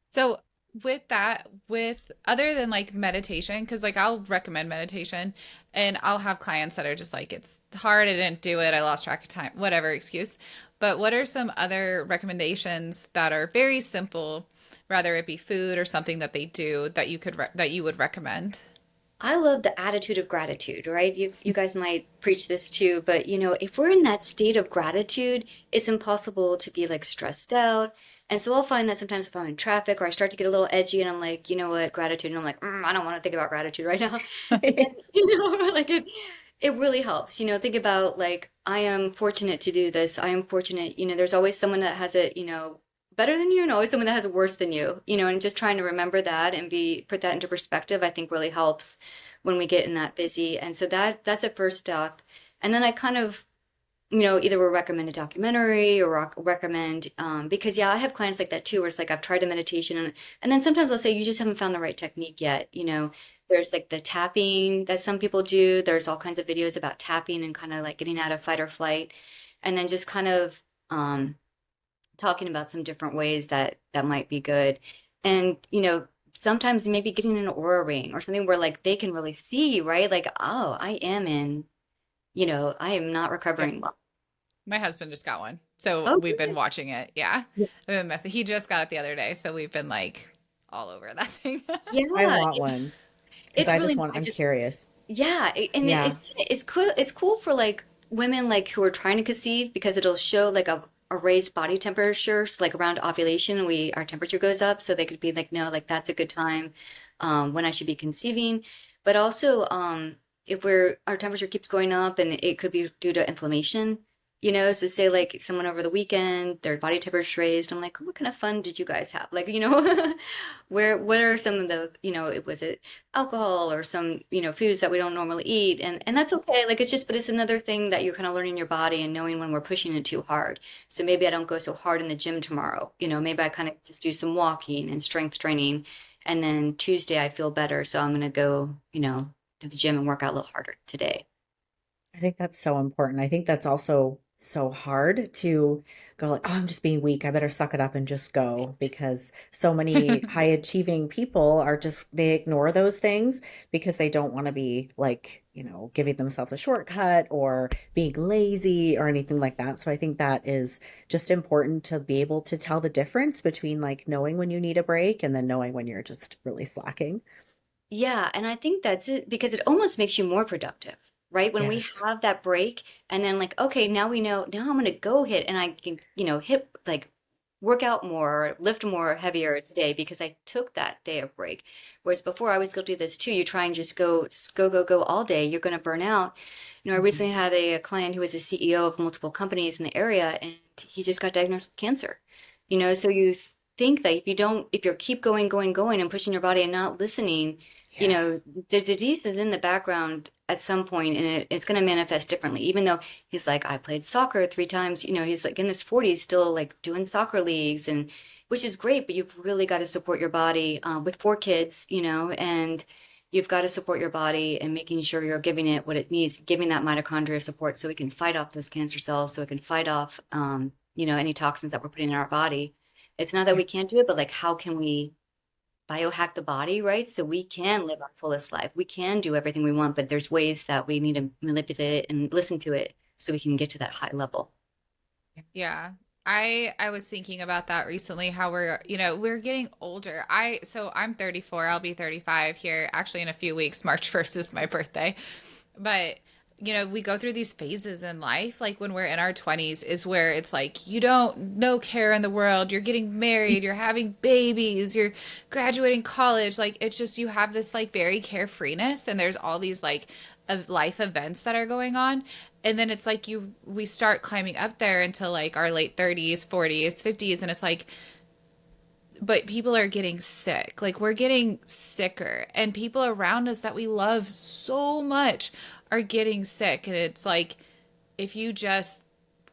[SPEAKER 1] So with that, with other than like meditation, because like I'll recommend meditation and I'll have clients that are just like, it's hard, I didn't do it, I lost track of time, whatever excuse. But what are some other recommendations that are very simple, rather it be food or something that they do that that you would recommend?
[SPEAKER 3] I love the attitude of gratitude, right? You guys might preach this too, but if we're in that state of gratitude, it's impossible to be like stressed out. And so I'll find that sometimes if I'm in traffic or I start to get a little edgy and I'm like, you know what, gratitude, and I'm like, I don't want to think about gratitude right now. And then, like it really helps. Think about like, I am fortunate to do this. I am fortunate, there's always someone that has it, better than you, and always someone that has it worse than you, and just trying to remember that and put that into perspective, I think really helps when we get in that busy. And so that's the first step. And then I kind of, either will recommend a documentary or recommend, because yeah, I have clients like that too, where it's like, I've tried a meditation, and then sometimes I'll say, you just haven't found the right technique yet. There's like the tapping that some people do. There's all kinds of videos about tapping and kind of like getting out of fight or flight. And then just kind of, talking about some different ways that might be good. And, sometimes maybe getting an aura ring or something where like they can really see, right? Like, oh, I am not
[SPEAKER 1] Yeah.
[SPEAKER 3] recovering well.
[SPEAKER 1] My husband just got one. So
[SPEAKER 3] Oh,
[SPEAKER 1] we've been
[SPEAKER 3] good.
[SPEAKER 1] watching it. Yeah.
[SPEAKER 3] Yeah.
[SPEAKER 1] I've been messy. He just got it the other day. So we've been like all over that thing.
[SPEAKER 2] I
[SPEAKER 3] Yeah,
[SPEAKER 2] want one because
[SPEAKER 3] it's really,
[SPEAKER 2] I'm curious.
[SPEAKER 3] yeah, and
[SPEAKER 2] Yeah.
[SPEAKER 3] it's cool. It's cool for like women like who are trying to conceive, because it'll show like a raised body temperature. So like around ovulation, our temperature goes up, so they could be like, no, like that's a good time when I should be conceiving. But also, if our temperature keeps going up, and it could be due to inflammation, So say like someone over the weekend, their body temperature raised. I'm like, what kind of fun did you guys have? Like, what are some of the, was it alcohol or some, foods that we don't normally eat? And that's okay. Like, but it's another thing that you're kind of learning your body and knowing when we're pushing it too hard. So maybe I don't go so hard in the gym tomorrow. Maybe I kind of just do some walking and strength training. And then Tuesday I feel better. So I'm going to go, to the gym and work out a little harder today.
[SPEAKER 2] I think that's so important. I think that's also so hard to go like, oh, I'm just being weak. I better suck it up and just go, because so many high achieving people are just, they ignore those things because they don't want to be like, giving themselves a shortcut or being lazy or anything like that. So I think that is just important to be able to tell the difference between like knowing when you need a break and then knowing when you're just really slacking.
[SPEAKER 3] Yeah, and I think that's it because it almost makes you more productive, right? When we
[SPEAKER 2] Yes.
[SPEAKER 3] have that break and then like, okay, now we know, now I'm gonna go hit and I can, hit like work out more, lift more heavier today because I took that day of break. Whereas before I was guilty of this too. You try and just go all day, you're gonna burn out. I
[SPEAKER 2] Mhm.
[SPEAKER 3] recently had a client who was a CEO of multiple companies in the area and he just got diagnosed with cancer. So you think that if you keep going and pushing your body and not listening, you
[SPEAKER 2] Yeah.
[SPEAKER 3] know, the disease is in the background at some point and it's going to manifest differently. Even though he's like, I played soccer 3 times, he's like in his 40s still like doing soccer leagues and which is great, but you've really got to support your body with 4 kids, and you've got to support your body and making sure you're giving it what it needs, giving that mitochondria support so it can fight off those cancer cells, so it can fight off, any toxins that we're putting in our body. It's not that
[SPEAKER 2] Yeah.
[SPEAKER 3] we can't do it, but like, how can we biohack the body, right? So we can live our fullest life. We can do everything we want, but there's ways that we need to manipulate it and listen to it so we can get to that high level.
[SPEAKER 1] Yeah. I was thinking about that recently, how we're getting older. I'm 34, I'll be 35 here actually in a few weeks. March 1st is my birthday. But we go through these phases in life, like when we're in our 20s is where it's like you don't no care in the world, you're getting married, you're having babies, you're graduating college, like it's just you have this like very carefreeness and there's all these like of life events that are going on, and then it's like we start climbing up there until like our late 30s, 40s, 50s, and it's like but people are getting sick. Like we're getting sicker, and people around us that we love so much are getting sick. And it's like, if you just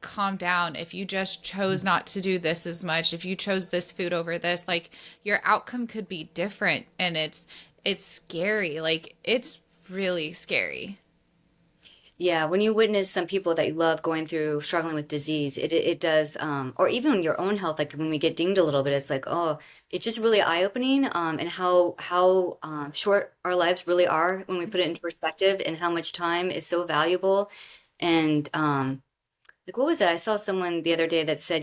[SPEAKER 1] calm down, if you just chose not to do this as much, if you chose this food over this, like your outcome could be different. And it's scary. Like it's really scary.
[SPEAKER 3] Yeah, when you witness some people that you love going through struggling with disease, it does, or even your own health. Like when we get dinged a little bit, it's like, oh, it's just really eye-opening, and how short our lives really are when we put it into perspective, and how much time is so valuable. And like what was that? I saw someone the other day that said,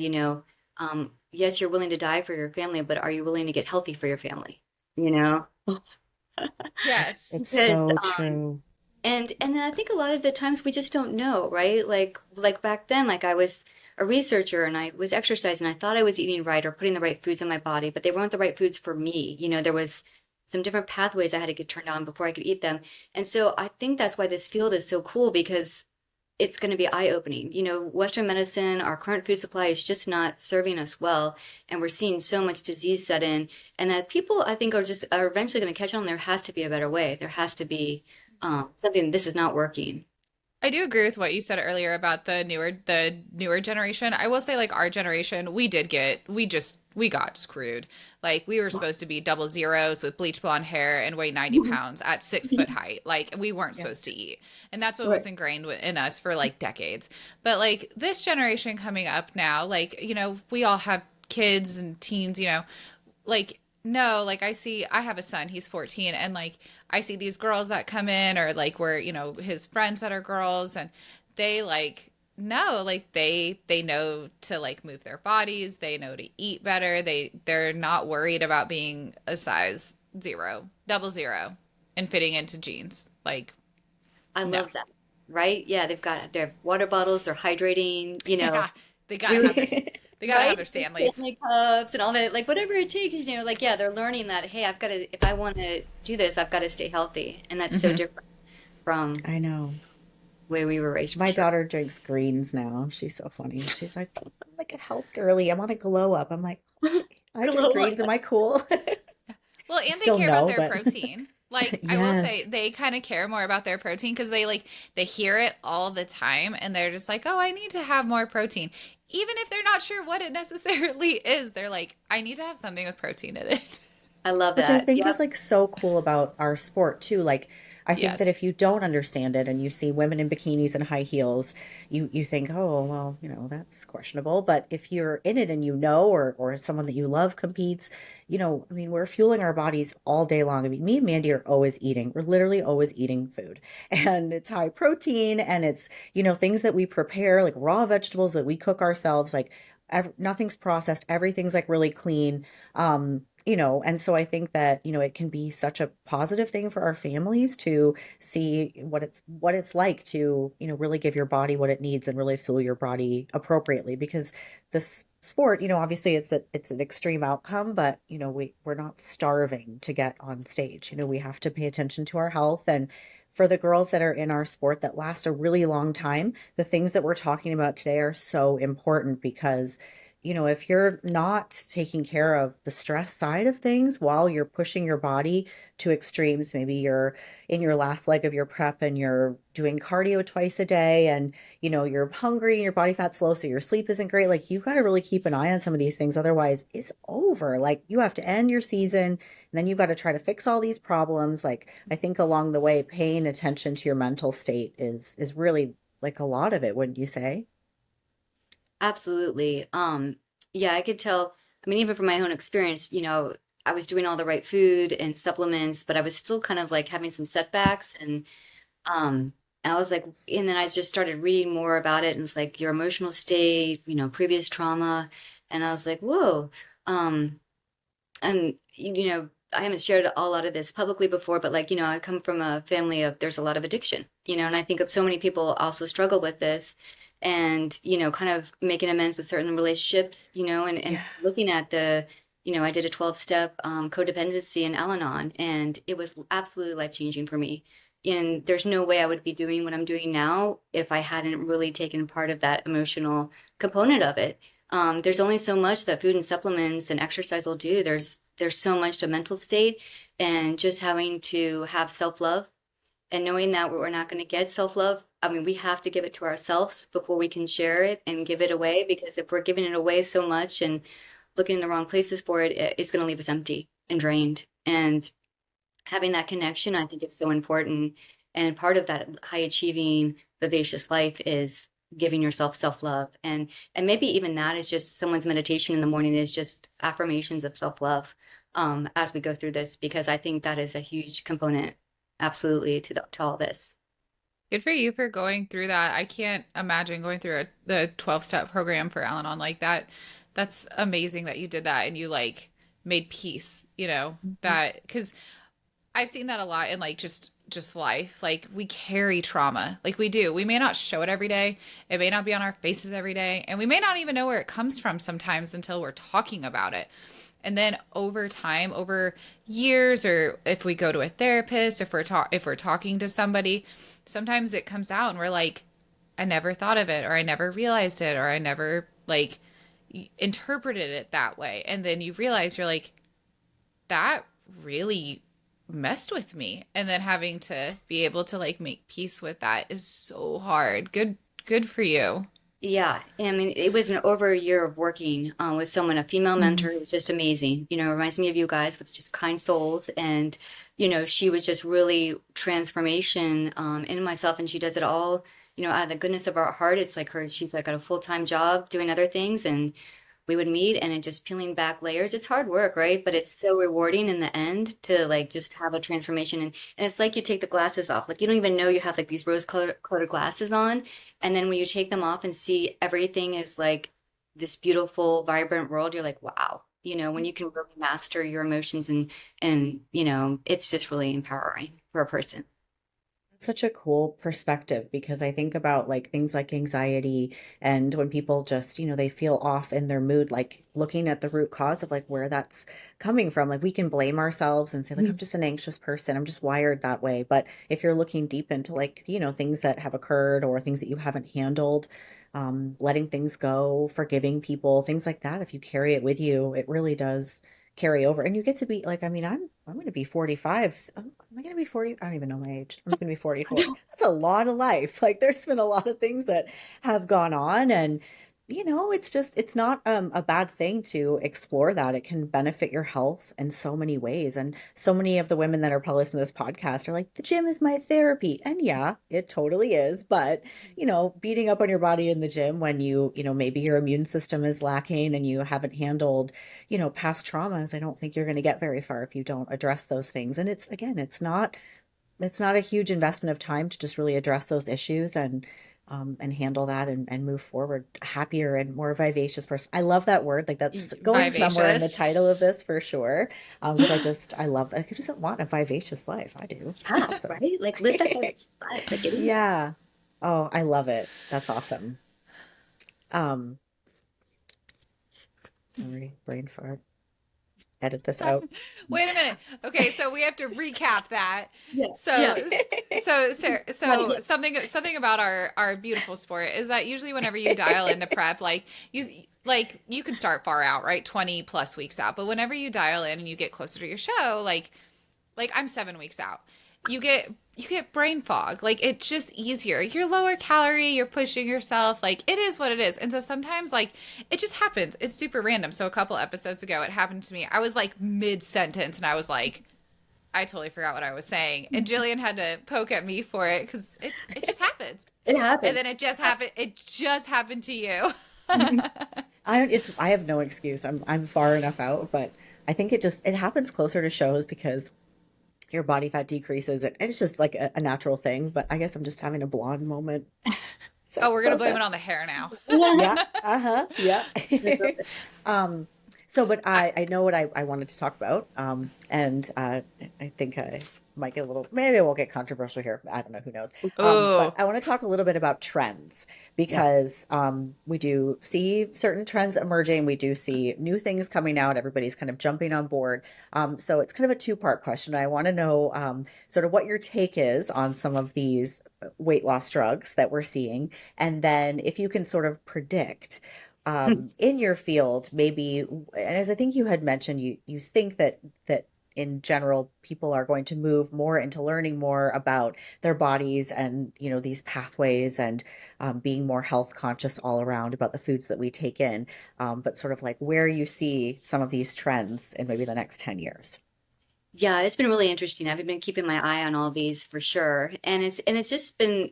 [SPEAKER 3] yes, you're willing to die for your family, but are you willing to get healthy for your family? You know?
[SPEAKER 1] Yes.
[SPEAKER 2] It's
[SPEAKER 3] Because
[SPEAKER 2] so true.
[SPEAKER 3] and then I think a lot of the times we just don't know, right? Like back then, like I was a researcher and I was exercising. I thought I was eating right or putting the right foods in my body, but they weren't the right foods for me. There was some different pathways I had to get turned on before I could eat them. And so I think that's why this field is so cool because it's going to be eye-opening. Western medicine, our current food supply is just not serving us well, and we're seeing so much disease set in, and that people I think are eventually going to catch on. There has to be a better way. There has to be something. This is not working.
[SPEAKER 1] I do agree with what you said earlier about the newer generation. I will say like our generation, we got screwed. Like we were supposed to be double zeros with bleach blonde hair and weigh 90 pounds at 6 foot height. Like we weren't
[SPEAKER 2] Yeah.
[SPEAKER 1] supposed to eat. And that's what was
[SPEAKER 3] Right.
[SPEAKER 1] ingrained in us for like decades. But like this generation coming up now, like, we all have kids and teens, like no, like I have a son, he's 14, and like I see these girls that come in or like where, his friends that are girls, and they like no, like they know to like move their bodies, they know to eat better. They're not worried about being a size zero, double zero and fitting into jeans. Like
[SPEAKER 3] I
[SPEAKER 1] no.
[SPEAKER 3] love that. Right? Yeah, they've got their water bottles, they're hydrating,
[SPEAKER 1] Yeah, they got to
[SPEAKER 3] we
[SPEAKER 1] have their they got to have
[SPEAKER 3] right?
[SPEAKER 1] their
[SPEAKER 3] Their
[SPEAKER 1] Stanleys.
[SPEAKER 3] Stanley cups and all that, like whatever it takes, like yeah, they're learning that, hey, I've got to, if I want to do this, I've got to stay healthy. And that's so
[SPEAKER 1] Hmm.
[SPEAKER 3] different from
[SPEAKER 2] I know.
[SPEAKER 3] way we were raised for
[SPEAKER 2] My
[SPEAKER 3] sure.
[SPEAKER 2] daughter drinks greens now. She's so funny. She's like, I'm like a health girly. I want to glow up. I'm like, what? I drink
[SPEAKER 3] Glow
[SPEAKER 2] greens. Am I cool?
[SPEAKER 1] Well, and they
[SPEAKER 2] Still
[SPEAKER 1] care about
[SPEAKER 2] no,
[SPEAKER 1] their
[SPEAKER 2] but
[SPEAKER 1] protein. Like I will say
[SPEAKER 2] yes.
[SPEAKER 1] they kind of care more about their protein because they hear it all the time and they're just like, "Oh, I need to have more protein." Even if they're not sure what it necessarily is, they're like, "I need to have something with protein in it."
[SPEAKER 3] I love
[SPEAKER 2] Which I
[SPEAKER 3] that.
[SPEAKER 2] think is
[SPEAKER 3] Yep.
[SPEAKER 2] like so cool about our sport too. Like I think that
[SPEAKER 1] Yes.
[SPEAKER 2] if you don't understand it and you see women in bikinis and high heels, you think, oh well, that's questionable. But if you're in it and or someone that you love competes, I mean, we're fueling our bodies all day long. I mean, me and Mandy are always eating. We're literally always eating food, and it's high protein, and it's things that we prepare, like raw vegetables that we cook ourselves, like. Nothing's processed. Everything's like really clean. And so I think that, it can be such a positive thing for our families to see what it's like to, really give your body what it needs and really fuel your body appropriately because this sport, obviously it's an extreme outcome, but we're not starving to get on stage. We have to pay attention to our health and for the girls that are in our sport that last a really long time, the things that we're talking about today are so important because if you're not taking care of the stress side of things while you're pushing your body to extremes, maybe you're in your last leg of your prep and you're doing cardio twice a day and, you're hungry and your body fat's low, so your sleep isn't great. Like, you got to really keep an eye on some of these things. Otherwise, it's over. Like, you have to end your season and then you've got to try to fix all these problems. Like, I think along the way, paying attention to your mental state is really like a lot of it, wouldn't you say?
[SPEAKER 3] Absolutely. Yeah, I could tell. I mean, even from my own experience, I was doing all the right food and supplements, but I was still kind of like having some setbacks um I was like, and then I just started reading more about it and it's like your emotional state, previous trauma. And I was like, whoa. Um, and I haven't shared a lot of this publicly before, but like, I come from a family of there's a lot of addiction, and I think that so many people also struggle with this and, kind of making amends with certain relationships, and
[SPEAKER 2] Yeah.
[SPEAKER 3] looking at I did a 12-step codependency in Al-Anon, and it was absolutely life-changing for me. And there's no way I would be doing what I'm doing now if I hadn't really taken part of that emotional component of it. There's only so much that food and supplements and exercise will do. There's so much to mental state and just having to have self-love and knowing that we're not going to get self-love. I mean, we have to give it to ourselves before we can share it and give it away, because if we're giving it away so much and looking in the wrong places for it, it's going to leave us empty and drained. And having that connection, I think, is so important. And part of that high achieving, vivacious life is giving yourself self-love. And maybe even that is just someone's meditation in the morning is just affirmations of self-love as we go through this, because I think that is a huge component, absolutely, to all this.
[SPEAKER 1] Good for you for going through that. I can't imagine going through the 12-step program for Al-Anon like that. That's amazing that you did that and you like made peace,
[SPEAKER 3] Mhm.
[SPEAKER 1] that because I've seen that a lot in like just life. Like we carry trauma. Like we do. We may not show it every day. It may not be on our faces every day, and we may not even know where it comes from sometimes until we're talking about it. And then over time, over years, or if we go to a therapist, if we're talking to somebody, sometimes it comes out and we're like, I never thought of it, or I never realized it, or I never like interpreted it that way. And then you realize you're like, that really messed with me. And then having to be able to like make peace with that is so hard. Good for you.
[SPEAKER 3] Yeah, I mean, it was an over a year of working with someone, a female
[SPEAKER 2] Mhm.
[SPEAKER 3] mentor who was just amazing. Reminds me of you guys with just kind souls. And, she was just really transformation in myself. And she does it all, out of the goodness of our heart. It's like she's like got a full-time job doing other things. And we would meet and it just peeling back layers. It's hard work, right? But it's so rewarding in the end to like just have a transformation. And it's like you take the glasses off. Like you don't even know you have like these rose colored glasses on. And then when you take them off and see everything is like this beautiful, vibrant world, you're like, wow. When you can really master your emotions and it's just really empowering for a person.
[SPEAKER 2] such a cool perspective because I think about like things like anxiety and when people just, they feel off in their mood, like looking at the root cause of like where that's coming from. Like we can blame ourselves and say like, I'm just an anxious person. I'm just wired that way. But if you're looking deep into like, things that have occurred or things that you haven't handled, letting things go, forgiving people, things like that, if you carry it with you, it really does carry over and you get to be like, I mean, I'm going to be 45. Am I going to be 40? I don't even know my age. I'm going to be
[SPEAKER 3] I
[SPEAKER 2] 44.
[SPEAKER 3] know.
[SPEAKER 2] That's a lot of life. Like there's been a lot of things that have gone on and it's just it's not a bad thing to explore that. It can benefit your health in so many ways. And so many of the women that are probably listening to this podcast are like, the gym is my therapy. And yeah, it totally is. But beating up on your body in the gym when maybe your immune system is lacking and you haven't handled, past traumas, I don't think you're going to get very far if you don't address those things. And it's, again, it's not a huge investment of time to just really address those issues and handle that and move forward a happier and more vivacious person. I love that word. Like that's going somewhere in the
[SPEAKER 1] Vivacious.
[SPEAKER 2] title of this for sure. Because I love that. Who doesn't want a vivacious life? I do. It's
[SPEAKER 3] Yeah,
[SPEAKER 2] awesome.
[SPEAKER 3] right? Like live that life. Like it is.
[SPEAKER 2] Yeah. Oh, I love it. That's awesome. Um, Sorry, brain fart. Edit this out.
[SPEAKER 1] Wait a minute. Okay, so we have to recap that.
[SPEAKER 3] Yeah.
[SPEAKER 1] So,
[SPEAKER 3] Yeah. Gotta
[SPEAKER 1] so
[SPEAKER 3] get.
[SPEAKER 1] something about our beautiful sport is that usually whenever you dial into prep, you can start far out, right? 20 plus weeks out. But whenever you dial in and you get closer to your show, like I'm 7 weeks out. You get brain fog. Like it's just easier. You're lower calorie, you're pushing yourself. Like it is what it is. And so sometimes like it just happens. It's super random. So a couple episodes ago it happened to me. I was like mid sentence and I was like I totally forgot what I was saying. And Jillian had to poke at me for it cuz it just happens.
[SPEAKER 3] It
[SPEAKER 1] And
[SPEAKER 3] happens.
[SPEAKER 1] then it just happened to you.
[SPEAKER 2] I have no excuse. I'm far enough out, but I think it happens closer to shows because your body fat decreases and it's just like a natural thing. But I guess I'm just having a blonde moment. So
[SPEAKER 1] Oh, we're going to blame it on the hair now.
[SPEAKER 2] yeah, uh-huh, yeah.
[SPEAKER 3] I love it.
[SPEAKER 2] um, but I know what I wanted to talk about. And I think I might get maybe I won't get controversial here. I don't know, who knows. But
[SPEAKER 1] Oh,
[SPEAKER 2] I want to talk a little bit about trends
[SPEAKER 3] Yeah.
[SPEAKER 2] because we do see certain trends emerging. We do see new things coming out. Everybody's kind of jumping on board. So it's kind of a two-part question. I want to know sort of what your take is on some of these weight loss drugs that we're seeing. And then if you can sort of predict in your field, maybe, and as I think you had mentioned, you think that in general, people are going to move more into learning more about their bodies and these pathways and being more health conscious all around about the foods that we take in. But sort of like where you see some of these trends in maybe the next 10 years.
[SPEAKER 3] Yeah, it's been really interesting. I've been keeping my eye on all these for sure. And it's just been,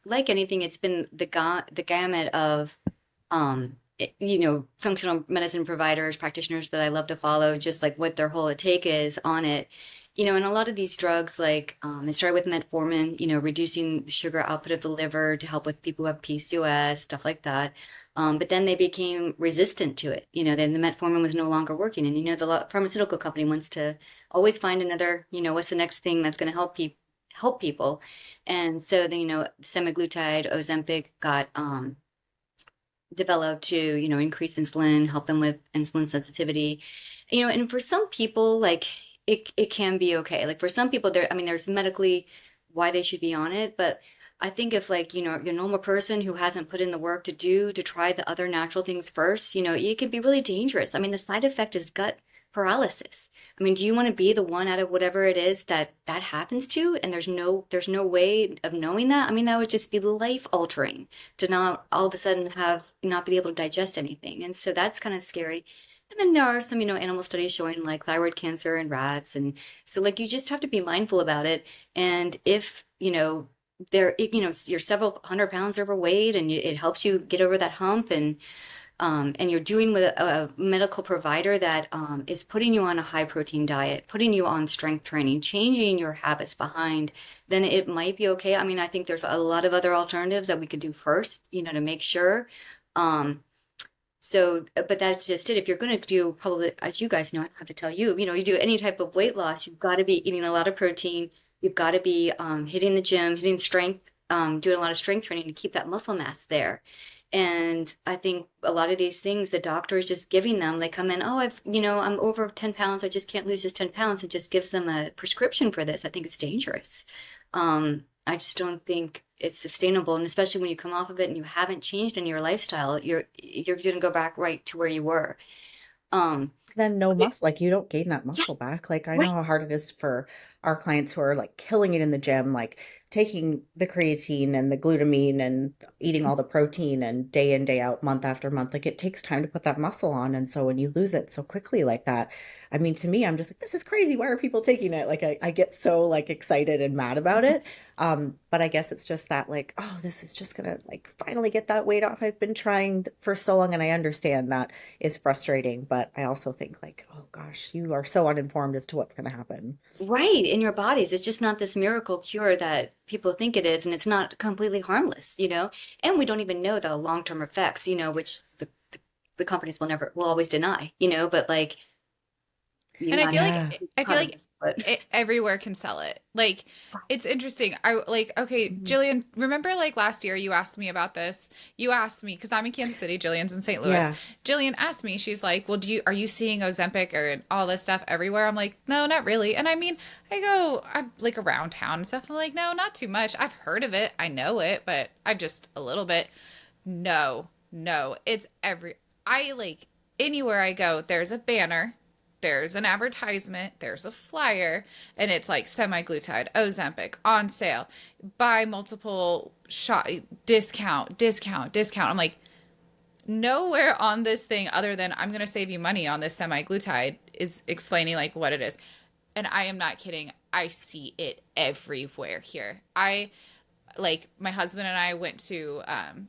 [SPEAKER 3] like anything, it's been the gamut of functional medicine providers, practitioners that I love to follow, just like what their whole take is on it. And a lot of these drugs, like it started with metformin, reducing the sugar output of the liver to help with people who have PCOS, stuff like that. But then they became resistant to it. Then the metformin was no longer working. And, the pharmaceutical company wants to always find another, what's the next thing that's going to help people. And so then, semaglutide, Ozempic got developed to, increase insulin, help them with insulin sensitivity. And for some people, like it can be okay. Like for some people there's medically why they should be on it, but I think if like, your normal person who hasn't put in the work to try the other natural things first, it could be really dangerous. I mean, the side effect is gut paralysis. I mean, do you want to be the one out of whatever it is that happens to, and there's no way of knowing that? I mean, that would just be life altering to not all of a sudden have not be able to digest anything. And so that's kind of scary. And then there are some, animal studies showing like thyroid cancer in rats. And so like you just have to be mindful about it. And if, you're several 100 pounds overweight and it helps you get over that hump and you're doing with a medical provider that is putting you on a high protein diet, putting you on strength training, changing your habits behind, then it might be okay. I mean, I think there's a lot of other alternatives that we could do first, to make sure. But that's just it. If you're going to do, probably, as you guys know, I don't have to tell you, you do any type of weight loss, you've got to be eating a lot of protein, You've got to be hitting the gym, hitting strength, doing a lot of strength training to keep that muscle mass there. And I think a lot of these things the doctor is just giving them. They come in, oh, I'm over 10 pounds. I just can't lose this 10 pounds. It just gives them a prescription for this. I think it's dangerous. I just don't think it's sustainable. And especially when you come off of it and you haven't changed in your lifestyle, you're going to go back right to where you were. Um,
[SPEAKER 2] Then no
[SPEAKER 3] it-
[SPEAKER 2] muscle, like you don't gain that
[SPEAKER 3] yeah,
[SPEAKER 2] muscle back. Like I know
[SPEAKER 3] right.
[SPEAKER 2] how hard it is for our clients who are like killing it in the gym, like taking the creatine and the glutamine and eating all the protein and day in, day out, month after month. Like it takes time to put that muscle on. And so when you lose it so quickly like that, I mean, to me, I'm just like, this is crazy. Why are people taking it? Like I get so like excited and mad about it. But I guess it's just that like, oh, this is just gonna like finally get that weight off. I've been trying for so long and I understand that is frustrating, but I also think like, oh gosh, you are so uninformed as to what's going to happen.
[SPEAKER 3] Right, in your bodies. It's just not this miracle cure that people think it is, and it's not completely harmless, you know? And we don't even know the long-term effects, which the companies will always deny, but like you're
[SPEAKER 1] And I
[SPEAKER 3] not
[SPEAKER 1] feel
[SPEAKER 2] Yeah.
[SPEAKER 1] like I feel like
[SPEAKER 3] but
[SPEAKER 1] everywhere can sell it. Like it's interesting. Okay,
[SPEAKER 2] Mhm.
[SPEAKER 1] Jillian, remember like last year you asked me about this. You asked me because I'm in Kansas City, Jillian's in St. Louis.
[SPEAKER 2] Yeah.
[SPEAKER 1] Jillian asked me, she's like, "Well, are you seeing Ozempic or all this stuff everywhere?" I'm like, "No, not really." And I mean, I'm like around town and stuff. I'm like, "No, not too much. I've heard of it. I know it, but I've just a little bit." No, no, it's I like anywhere I go, there's a banner, there's an advertisement, there's a flyer, and it's like semi-glutide, Ozempic on sale, buy multiple shot, discount, discount, discount. I'm like, nowhere on this thing other than I'm gonna save you money on this semi-glutide is explaining like what it is. And I am not kidding. I see it everywhere here. I like my husband and I went to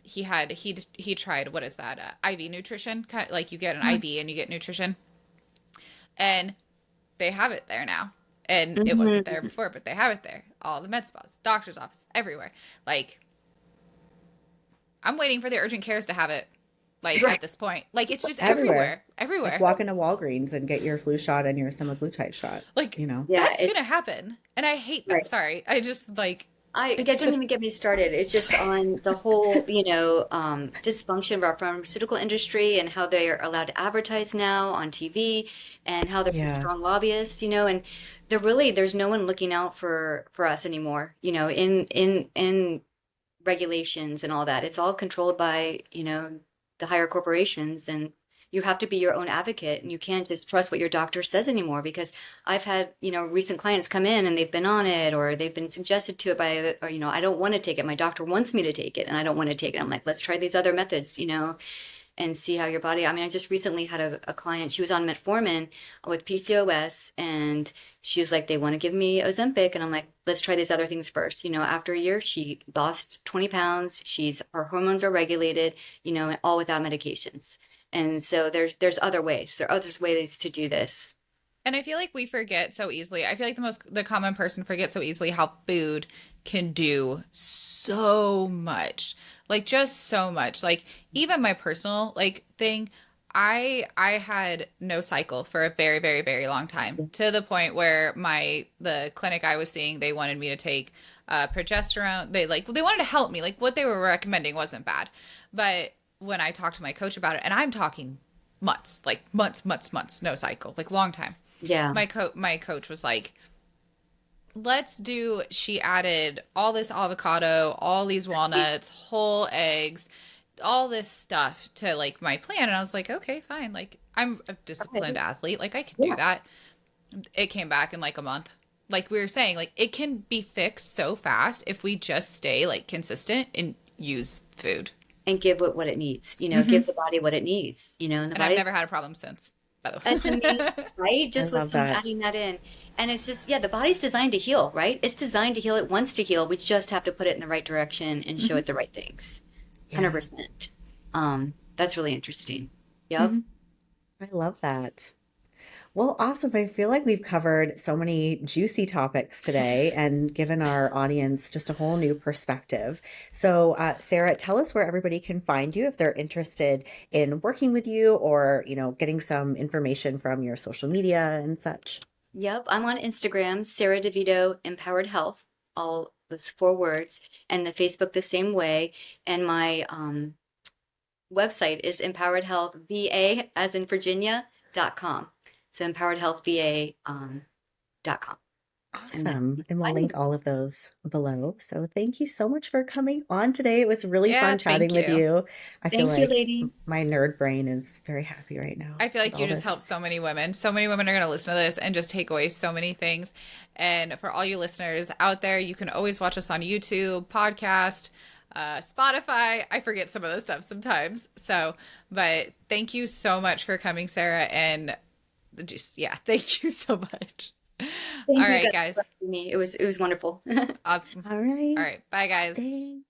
[SPEAKER 1] he tried what is that IV nutrition, kind of like you get an IV and you get nutrition, and they have it there now, and it wasn't there
[SPEAKER 3] Mhm.
[SPEAKER 1] before, but they have it there, all the med spas, doctor's office, everywhere. Like I'm waiting for the urgent cares to have it, like
[SPEAKER 3] Right.
[SPEAKER 1] at this point, like it's just
[SPEAKER 2] Everywhere.
[SPEAKER 1] everywhere,
[SPEAKER 2] Like
[SPEAKER 1] everywhere.
[SPEAKER 2] walk into Walgreens and get your flu shot and your semaglutide shot,
[SPEAKER 1] Like
[SPEAKER 2] you know?
[SPEAKER 3] Yeah,
[SPEAKER 1] that's
[SPEAKER 3] it's
[SPEAKER 1] gonna happen, and I hate that.
[SPEAKER 3] right.
[SPEAKER 1] Sorry, I just like
[SPEAKER 3] Yeah,
[SPEAKER 1] it's
[SPEAKER 3] don't
[SPEAKER 1] so
[SPEAKER 3] even get me started. It's just on the whole, dysfunction of our pharmaceutical industry and how they are allowed to advertise now on TV and how there's some
[SPEAKER 2] Yeah.
[SPEAKER 3] strong lobbyists, and there's no one looking out for us anymore, in regulations and all that. It's all controlled by, the higher corporations, and you have to be your own advocate, and you can't just trust what your doctor says anymore because I've had, recent clients come in and they've been on it or they've been suggested to it or, I don't want to take it. My doctor wants me to take it and I don't want to take it. I'm like, let's try these other methods, and see how your body. I mean, I just recently had a client, she was on metformin with PCOS, and she was like, they want to give me Ozempic. And I'm like, let's try these other things first. After a year, she lost 20 pounds. Her hormones are regulated, and all without medications. And so there's other ways. There are other ways to do this.
[SPEAKER 1] And I feel like we forget so easily. I feel like the common person forgets so easily how food can do so much. Like just so much. Like even my personal like thing, I had no cycle for a very, very, very long time, to the point where the clinic I was seeing, they wanted me to take progesterone. They wanted to help me. Like what they were recommending wasn't bad. But when I talked to my coach about it, and I'm talking months, like months, months, months, no cycle, like long time,
[SPEAKER 3] Yeah.
[SPEAKER 1] my coach was like, she added all this avocado, all these walnuts, whole eggs, all this stuff to like my plan. And I was like, okay, fine. Like I'm a disciplined
[SPEAKER 3] Okay.
[SPEAKER 1] athlete. Like I can do
[SPEAKER 3] Yeah.
[SPEAKER 1] that. It came back in like a month. Like we were saying, like it can be fixed so fast if we just stay like consistent and use food.
[SPEAKER 3] And give it what it needs,
[SPEAKER 1] Hmm.
[SPEAKER 3] give the body what it needs, and the
[SPEAKER 1] And I've
[SPEAKER 3] body's
[SPEAKER 1] never had a problem since, by
[SPEAKER 3] It's
[SPEAKER 1] the
[SPEAKER 3] amazing,
[SPEAKER 1] way.
[SPEAKER 3] right?
[SPEAKER 2] I
[SPEAKER 3] Just with
[SPEAKER 2] love
[SPEAKER 3] some
[SPEAKER 2] that.
[SPEAKER 3] adding that in. And it's just, yeah, the body's designed to heal, right? It's designed to heal. It wants to heal. We just have to put it in the right direction and show
[SPEAKER 1] Hmm.
[SPEAKER 3] it the right things.
[SPEAKER 2] Yeah.
[SPEAKER 3] 100%. That's really interesting. Yep.
[SPEAKER 1] Hmm.
[SPEAKER 2] I love that. Well, awesome. I feel like we've covered so many juicy topics today and given our audience just a whole new perspective. So, Sarah, tell us where everybody can find you if they're interested in working with you or, getting some information from your social media and such.
[SPEAKER 3] Yep, I'm on Instagram, Sarah DeVido Empowered Health, all those 4 words, and the Facebook the same way. And my website is empoweredhealthva, as in Virginia.com. So empoweredhealthva .com. And that
[SPEAKER 2] Awesome. And we'll
[SPEAKER 3] find me.
[SPEAKER 2] link all of those below. So thank you so much for coming on today. It was really
[SPEAKER 1] Yeah,
[SPEAKER 2] fun chatting
[SPEAKER 1] thank
[SPEAKER 2] with
[SPEAKER 1] you.
[SPEAKER 2] you. I feel
[SPEAKER 3] Thank you,
[SPEAKER 2] like
[SPEAKER 3] lady.
[SPEAKER 2] my nerd brain is very happy right now
[SPEAKER 1] I feel
[SPEAKER 2] with
[SPEAKER 1] like you
[SPEAKER 2] all
[SPEAKER 1] just
[SPEAKER 2] this.
[SPEAKER 1] helped so many women. So many women are going to listen to this and just take away so many things. And for all you listeners out there, you can always watch us on YouTube, podcast, Spotify. I forget some of the stuff sometimes. So, but thank you so much for coming, Sarah. And just, yeah, thank you so much. All
[SPEAKER 3] Thank you
[SPEAKER 1] right,
[SPEAKER 3] guys for
[SPEAKER 1] guys.
[SPEAKER 3] having me. It was wonderful.
[SPEAKER 1] Awesome.
[SPEAKER 2] All right.
[SPEAKER 1] All right. Bye, guys.
[SPEAKER 2] Thanks.